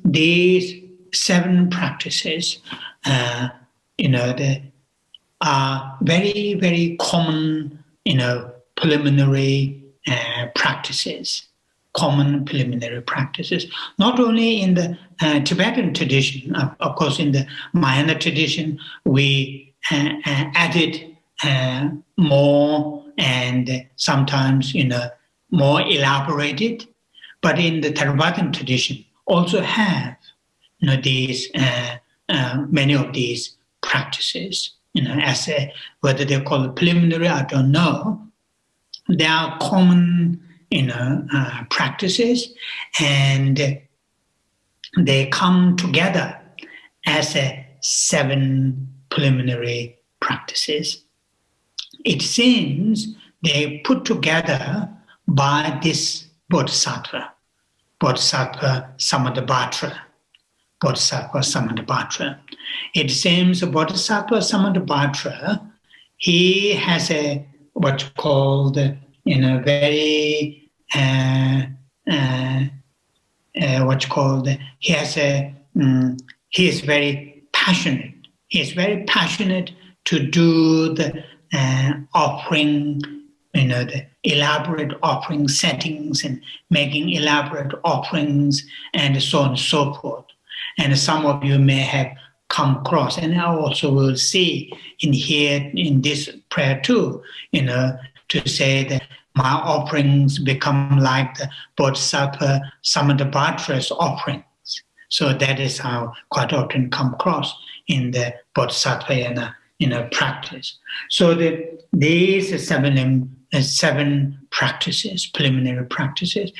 these 7 practices, they are very, very common, preliminary practices. Common preliminary practices, not only in the Tibetan tradition, of course, in the Mahayana tradition, we added more and sometimes, more elaborated, but in the Theravada tradition also have, these many of these practices, as whether they're called preliminary, I don't know. They are common practices, and they come together as 7 preliminary practices. It seems they put together by this bodhisattva Samantabhadra. It seems bodhisattva Samantabhadra, he has a what's called very he is very passionate. He is very passionate to do the offering, the elaborate offering settings and making elaborate offerings and so on and so forth. And some of you may have come across, and I also will see in here in this prayer too, to say that my offerings become like the bodhisattva Samantabhadra's offerings. So that is how quite often come across in the bodhisattvayana practice. So these seven practices, preliminary practices,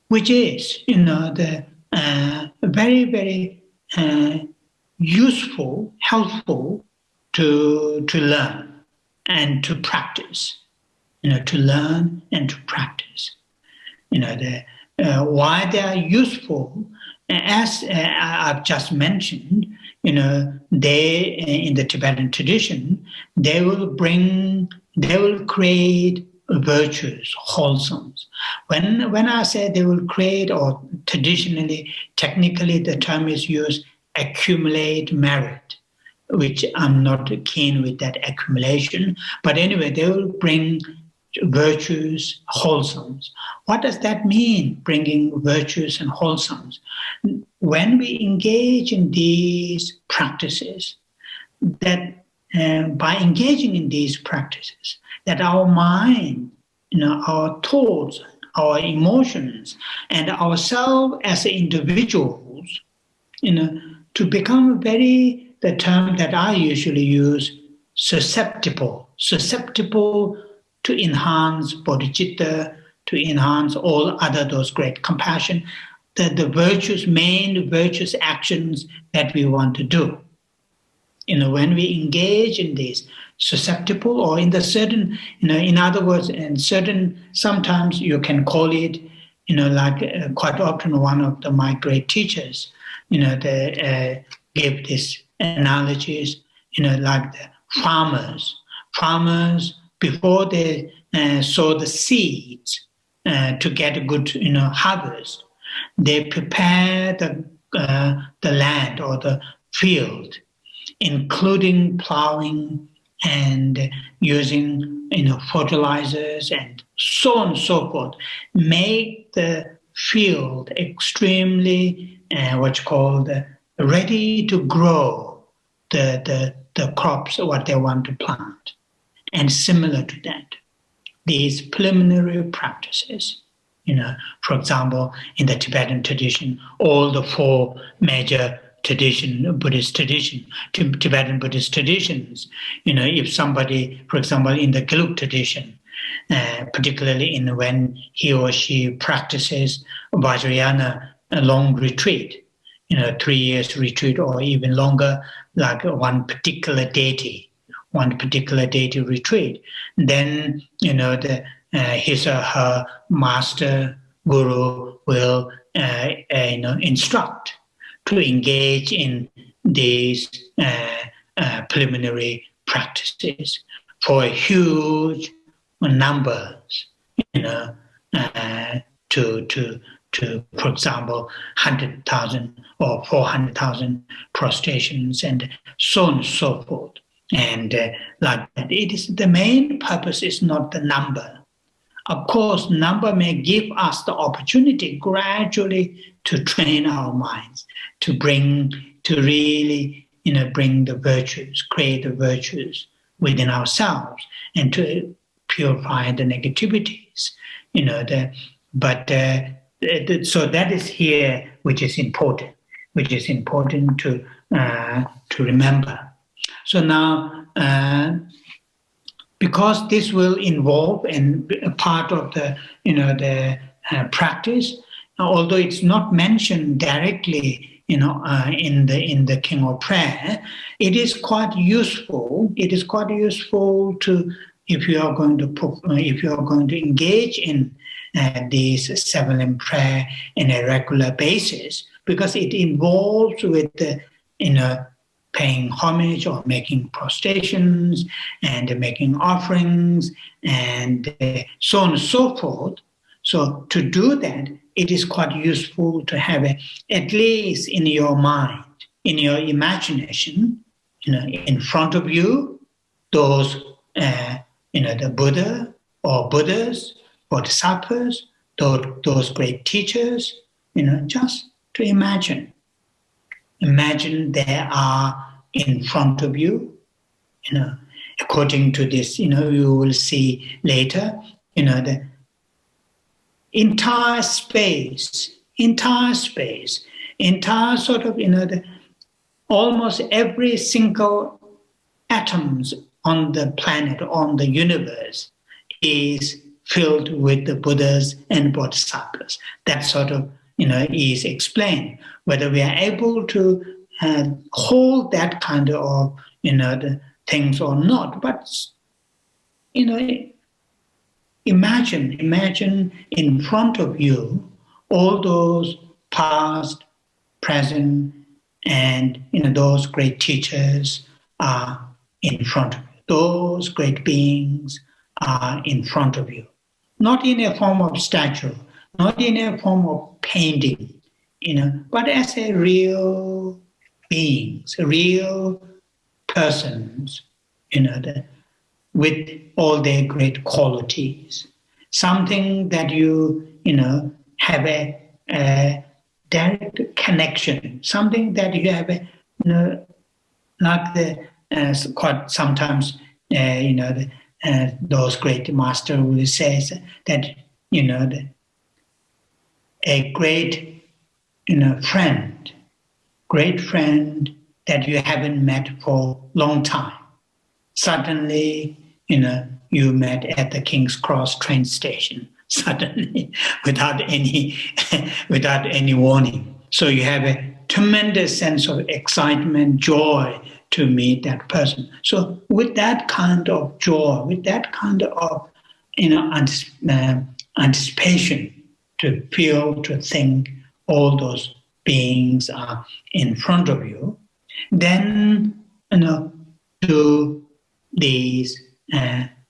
which is the very, very useful, helpful to learn and to practice. To learn and to practice. Why they are useful, as I've just mentioned, they in the Tibetan tradition, they will create virtues, wholesomes. When I say they will create, or traditionally, technically, the term is used, accumulate merit, which I'm not keen with that accumulation. But anyway, they will bring virtues, wholesomes. What does that mean, bringing virtues and wholesomes? When we engage in these practices, that by engaging in these practices, that our mind, our thoughts, our emotions, and ourselves as individuals, to become the term that I usually use, susceptible to enhance bodhicitta, to enhance all other those great compassion, the main virtuous actions that we want to do. When we engage in these susceptible, or in the certain, in other words, in certain, sometimes you can call it, like quite often one of my great teachers, they give these analogies, like the farmers, before they sow the seeds to get a good, harvest, they prepare the land or the field, including plowing and using, fertilizers and so on and so forth, make the field extremely, ready to grow the crops, what they want to plant. And similar to that, these preliminary practices, for example, in the Tibetan tradition, all the four major Buddhist tradition, Tibetan Buddhist traditions, if somebody, for example, in the Gelug tradition, particularly when he or she practices Vajrayana, a long retreat, 3 years retreat or even longer, like one particular deity retreat, then his or her master guru will instruct to engage in these preliminary practices for huge numbers, to, for example, 100,000 or 400,000 prostrations and so on and so forth. And like that, the main purpose is not the number. Of course, number may give us the opportunity gradually to train our minds, to really, bring the virtues, create the virtues within ourselves, and to purify the negativities. So that is here, which is important to remember. So now, because this will involve and a part of the practice, although it's not mentioned directly, in the King of Prayer, it is quite useful. It is quite useful to, if you are going to engage in these 7 limb prayer in a regular basis, because it involves with the paying homage or making prostrations and making offerings and so on and so forth. So to do that, it is quite useful to have at least in your mind, in your imagination, in front of you, those, the Buddha or Buddhas, bodhisattvas, those great teachers, just to imagine. Imagine they are in front of you, according to this, you will see later, the entire sort of, almost every single atoms on the planet, on the universe, is filled with the Buddhas and Bodhisattvas. That sort of, is explained. Whether we are able to hold that kind of, the things or not. But, imagine in front of you all those past, present, and those great teachers are in front of you. Those great beings are in front of you. Not in a form of statue, not in a form of painting, but as a real beings, real persons, with all their great qualities. Something that you, have a direct connection, something that you have like the, quite sometimes, those great master will say that, a great, great friend that you haven't met for a long time. Suddenly, you met at the King's Cross train station, suddenly, without any warning. So you have a tremendous sense of excitement, joy to meet that person. So with that kind of joy, with that kind of, anticipation, to feel, to think all those beings are in front of you, then, do these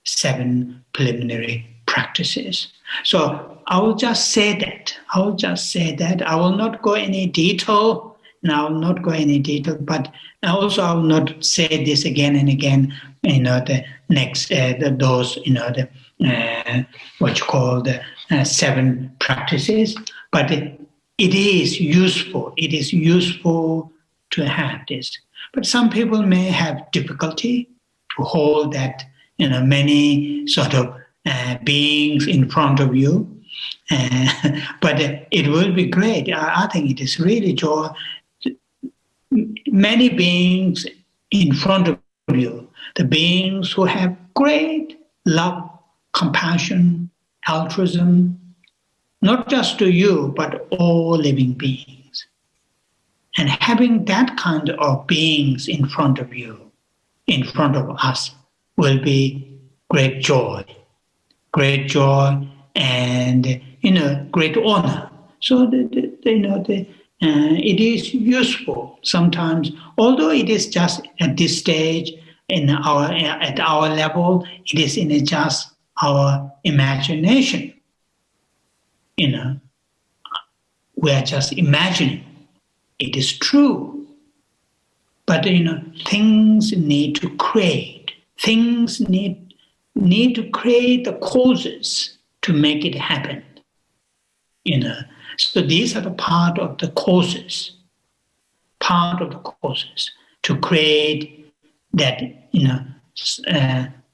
7 preliminary practices. So I will just say that. I will not go any detail. But also I will not say this again and again. The next those what you call the 7 practices. But it is useful. It is useful to have this. But some people may have difficulty to hold that, many sort of beings in front of you. But it will be great. I think it is really joy. Many beings in front of you, the beings who have great love, compassion, altruism, not just to you, but all living beings. And having that kind of beings in front of you, in front of us, will be great joy and, great honor. So, it is useful sometimes, although it is just at this stage at our level, it is in just our imagination. We are just imagining. It is true. But, things need to create. Things need to create the causes to make it happen. So these are the part of the causes to create that,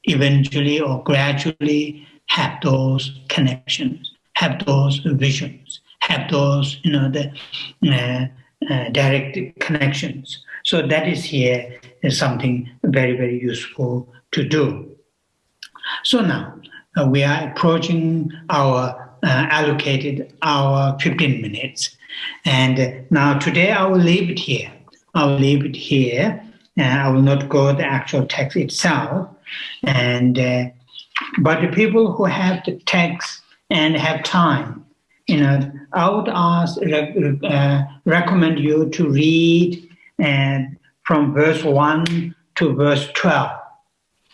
eventually or gradually have those connections, have those visions, have those, direct connections. So that is something very, very useful to do. So now we are approaching our allocated hour 15 minutes. And now today I will leave it here. I will not go the actual text itself. And but the people who have the text and have time, I would recommend you to read from verse 1 to verse 12.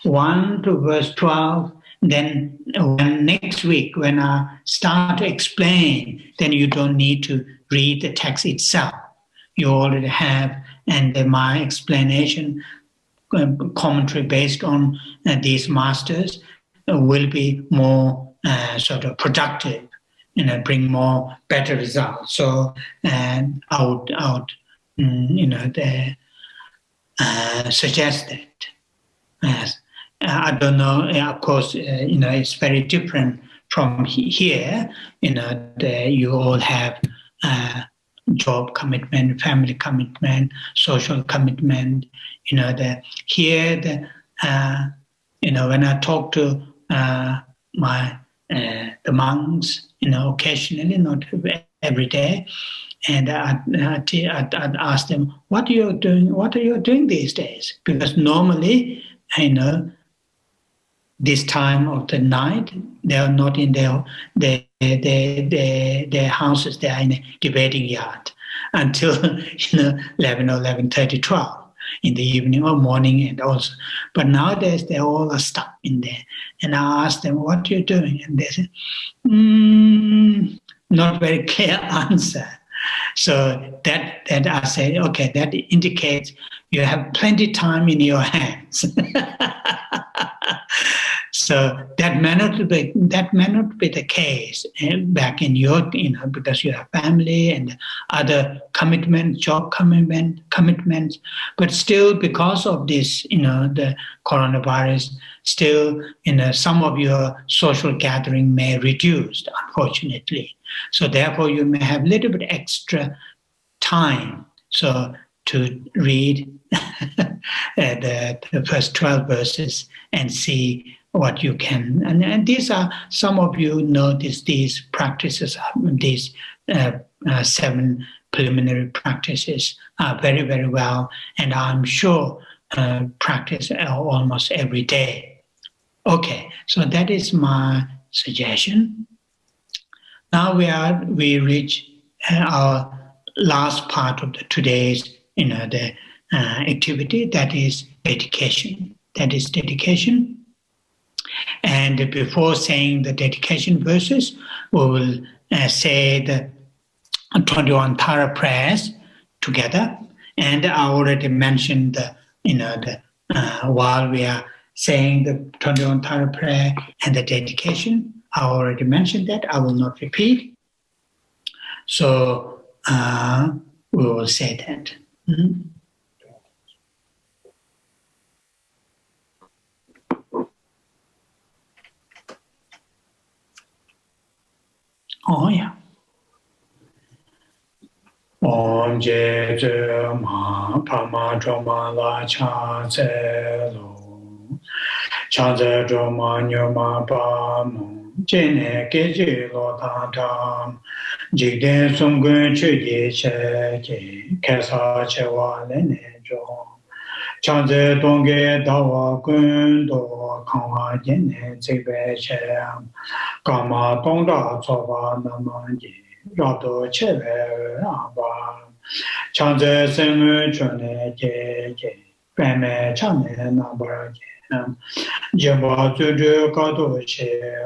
1 to verse 12. Then next week, when I start to explain, then you don't need to read the text itself. You already have, and my explanation, commentary based on these masters will be more sort of productive, bring more better results. So I would suggest that. I don't know. Of course, it's very different from here, you all have job commitment, family commitment, social commitment. When I talk to the monks, occasionally, not every day, and I'd ask them, "What are you doing? What are you doing these days?" Because normally, this time of the night, they are not in their houses. They are in a debating yard until 11 or 11:30, 12 in the evening or morning, and also. But nowadays they all are stuck in there. And I ask them, "What are you doing?" And they say, "Not very clear answer." So that I say, okay, that indicates you have plenty time in your hands. So that may not be the case back in your, because you have family and other commitments, job commitments, but still because of this, the coronavirus, still, some of your social gathering may reduce, unfortunately. So therefore, you may have a little bit extra time. So to read the first 12 verses and see what you can. And these are, some of you notice these practices, these 7 preliminary practices are very, very well, and I'm sure practice almost every day. Okay, so that is my suggestion. Now we reach our last part of today's the activity, that is dedication. And before saying the dedication verses, we will say the 21 Tara prayers together. And I already mentioned while we are saying the 21 Tara prayer and the dedication, I already mentioned that. I will not repeat. So we will say that. Mm-hmm. Oh, yeah. Om je je ma pa ma dro ma la cha ze lo cha ze dro ma nyo ma pa mo je ne ke je lo ta ta ji de sung gun chu ye che je ke sa che wa le ne jo cha ze dong ge da wa gun do kang wa je ne ze be che ka ma dong da cho ba na ma ji Rato Cheve Aba Chanze Semu Chone Je Peme Chane Nabara Jeba Zudu Kato Che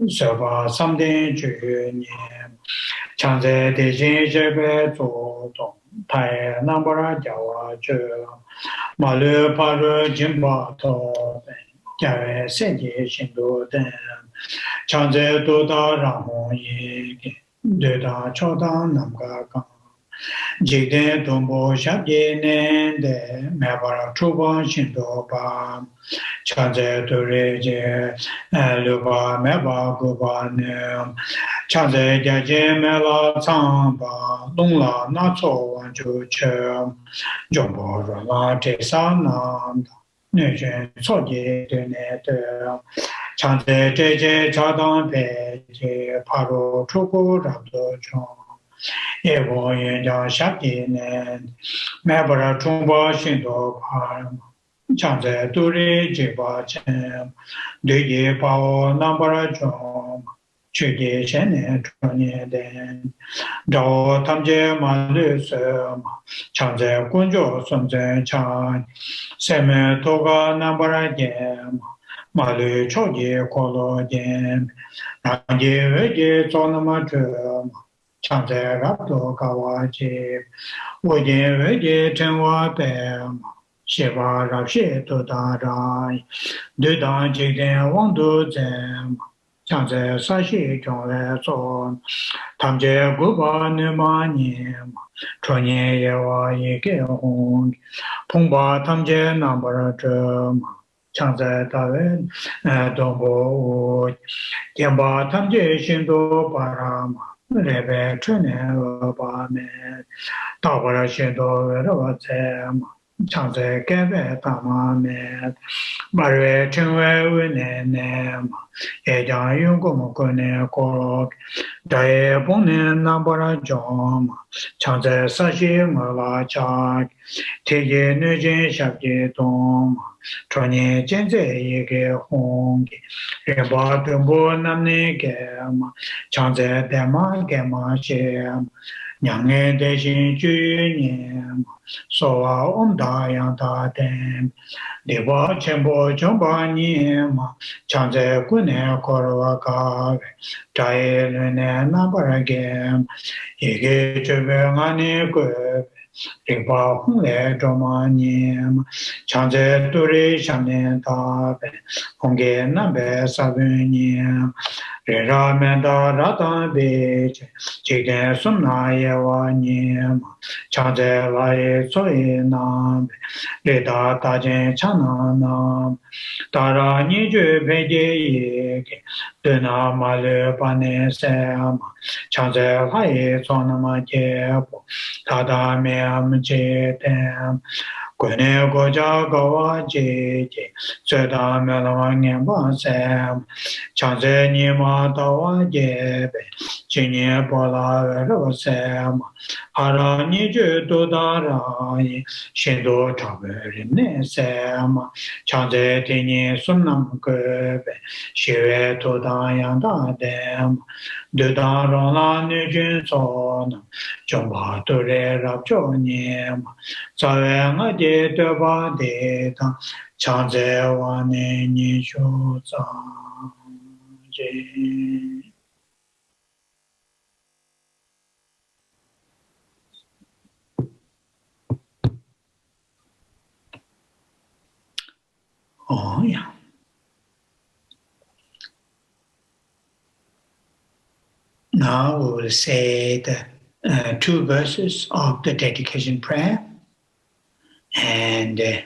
Soba Samden Ju Chanze Dejin Jebe Zo Dong Tai Nabara Jawa Ju Malu Paru Jimba To Jawe Senji Shindu Den Chanze Doda Ramon Ye Deda Choda Namga Gang Jigde Dombo Shabje Nende Mabara Truba Shindoba Chanze Tureje Luba Meba Guba Chanze Jaje Mela Tsamba Lungla Natso Wanju Che Jombo Rama Tesa Nanda Nushin Soje Dune Chanze Jeje Chadang Peje Paro Chuku Rabdo Chong Evo Yenja Shakti Nen Mabara Chungba Shindo Param Chanze Duri Jiba Chem Duye Pao Nambara Chong Chuge Shene Chonye Den Dao Tamje Malu Sem Chanze Kunjo Sumze Chan Seme Toga Nambara Jem Malu Choge Kolo Jem Nangye Veje Zonama Chum Chanze Rapto Kawaji Woje Veje Tenwa Pem Shiva Rapshe Todarai Dudan Jigden Wangdu Zem Chanze Sashi Chongle Son Tamje Guba Nima Nyem Chonye Yewa Yeke Hong Pongba Tamje Nambara Chum Chanza Taven, Dombo, Yamba Tamje Shindo Parama, Rebe Trene Bame, Tabara Shindo Veravate, Chanza Kebe Tamame, Barre Chinwe Winene, Ejan Yungo Mokone Korok, Dae Bone Nambara Jom, Chanza Sashi Mala Chak, Tege Nujin Shakti Tom, Tony Jenze Yege Hongi, Reba Tumbo Namne Gema, Chanza Dema Gema Shem, Nyange Deshin Junyem, Soa Omda Yanta Dem, Deva Chembo Chomba Nyema, Chanza Kune Korwa Kave, Jae Lune Nambara Gem, Yege Chube Ngani Kwe, Rikpa Hongle Choma Nyema, Chanze Turi Shamne Tabe, Hongge Nambe Sabu Nyema, Rera Menda Rata Beche, Chigden Sumna Yewa Nyema, Chanze Laye Soe Nambe, Reda Tajen Chana Nam, Tara Niju Beje Yeke, Duna Malu Pane Sema, Chanze Laye Sonama Jepo, Tada Meam Jetem, Kune Goja Gawa Jeje, Seda Melawang Basem, Chanze Nima Tawa Jebe, Chinye Pola Verosem, Hara Niju Dudarai, Shindo Taberi Nesem, Chanze Tini Sunam Kebe, Shive Tudayan Dadem, Dudarola Nijin Sonam, Jomba Ture Rabjo Nyema, Savenga De Deba Deta, Chanze Wane Nishu Zanje. Oh, yeah. Now we will say the 2 verses of the dedication prayer. And the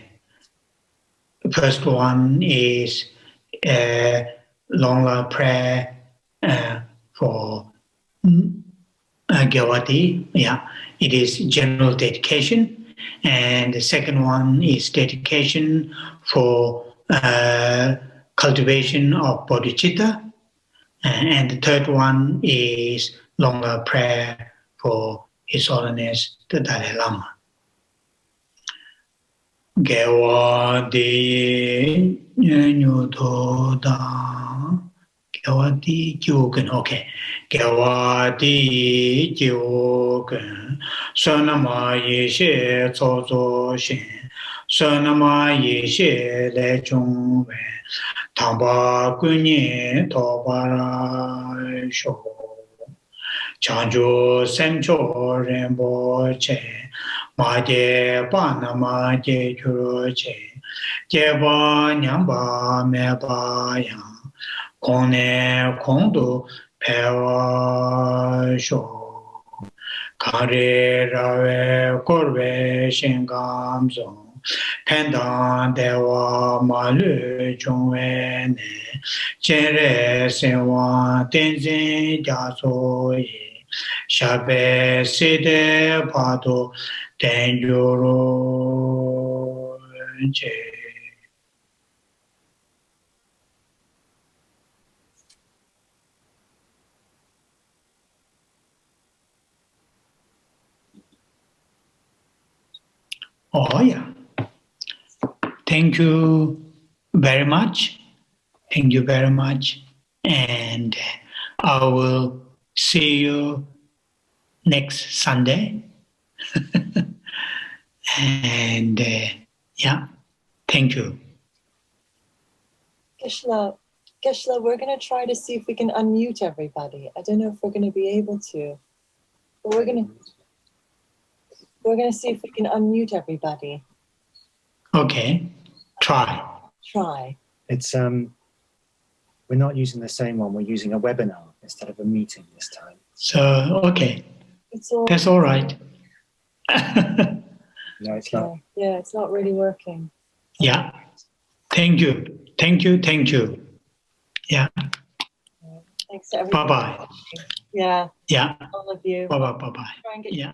first one is long prayer for Gyawati. Yeah, it is general dedication. And the second one is dedication for cultivation of bodhicitta. And the third one is longer prayer for His Holiness the Dalai Lama. Gyawati Nyutoda Gyawati Gyuken. Okay. Gyawati Gyuken Sonama Yeshe Zozo Shin Sonama Yeshe Le Chungwe Tamba Kunye Tobara Sho Chanjo Semcho Remboche Maje Panama Je Churoche Jeba Nyamba Meba Yang Kone Kondo Pewa Sho Kare Rave Korve Shingamzo Pendan Dewa Malu Chungwe Ne Chere Sewa Tenzin Jaso Ye Shabe Side Pato Tenjuro Je. Oh, yeah. Thank you very much. Thank you very much. And I will see you next Sunday. And yeah, thank you. Geshe, we're going to try to see if we can unmute everybody. I don't know if we're going to be able to, but we're going to see if we can unmute everybody. Okay, try. It's we're not using the same one. We're using a webinar instead of a meeting this time. So okay, that's all right. No, it's not. Yeah, it's not really working. Yeah. Thank you. Thank you. Thank you. Yeah. Thanks to everybody. Bye bye. Yeah, Yeah. all of you. Bye bye. Bye bye. Try and get Yeah.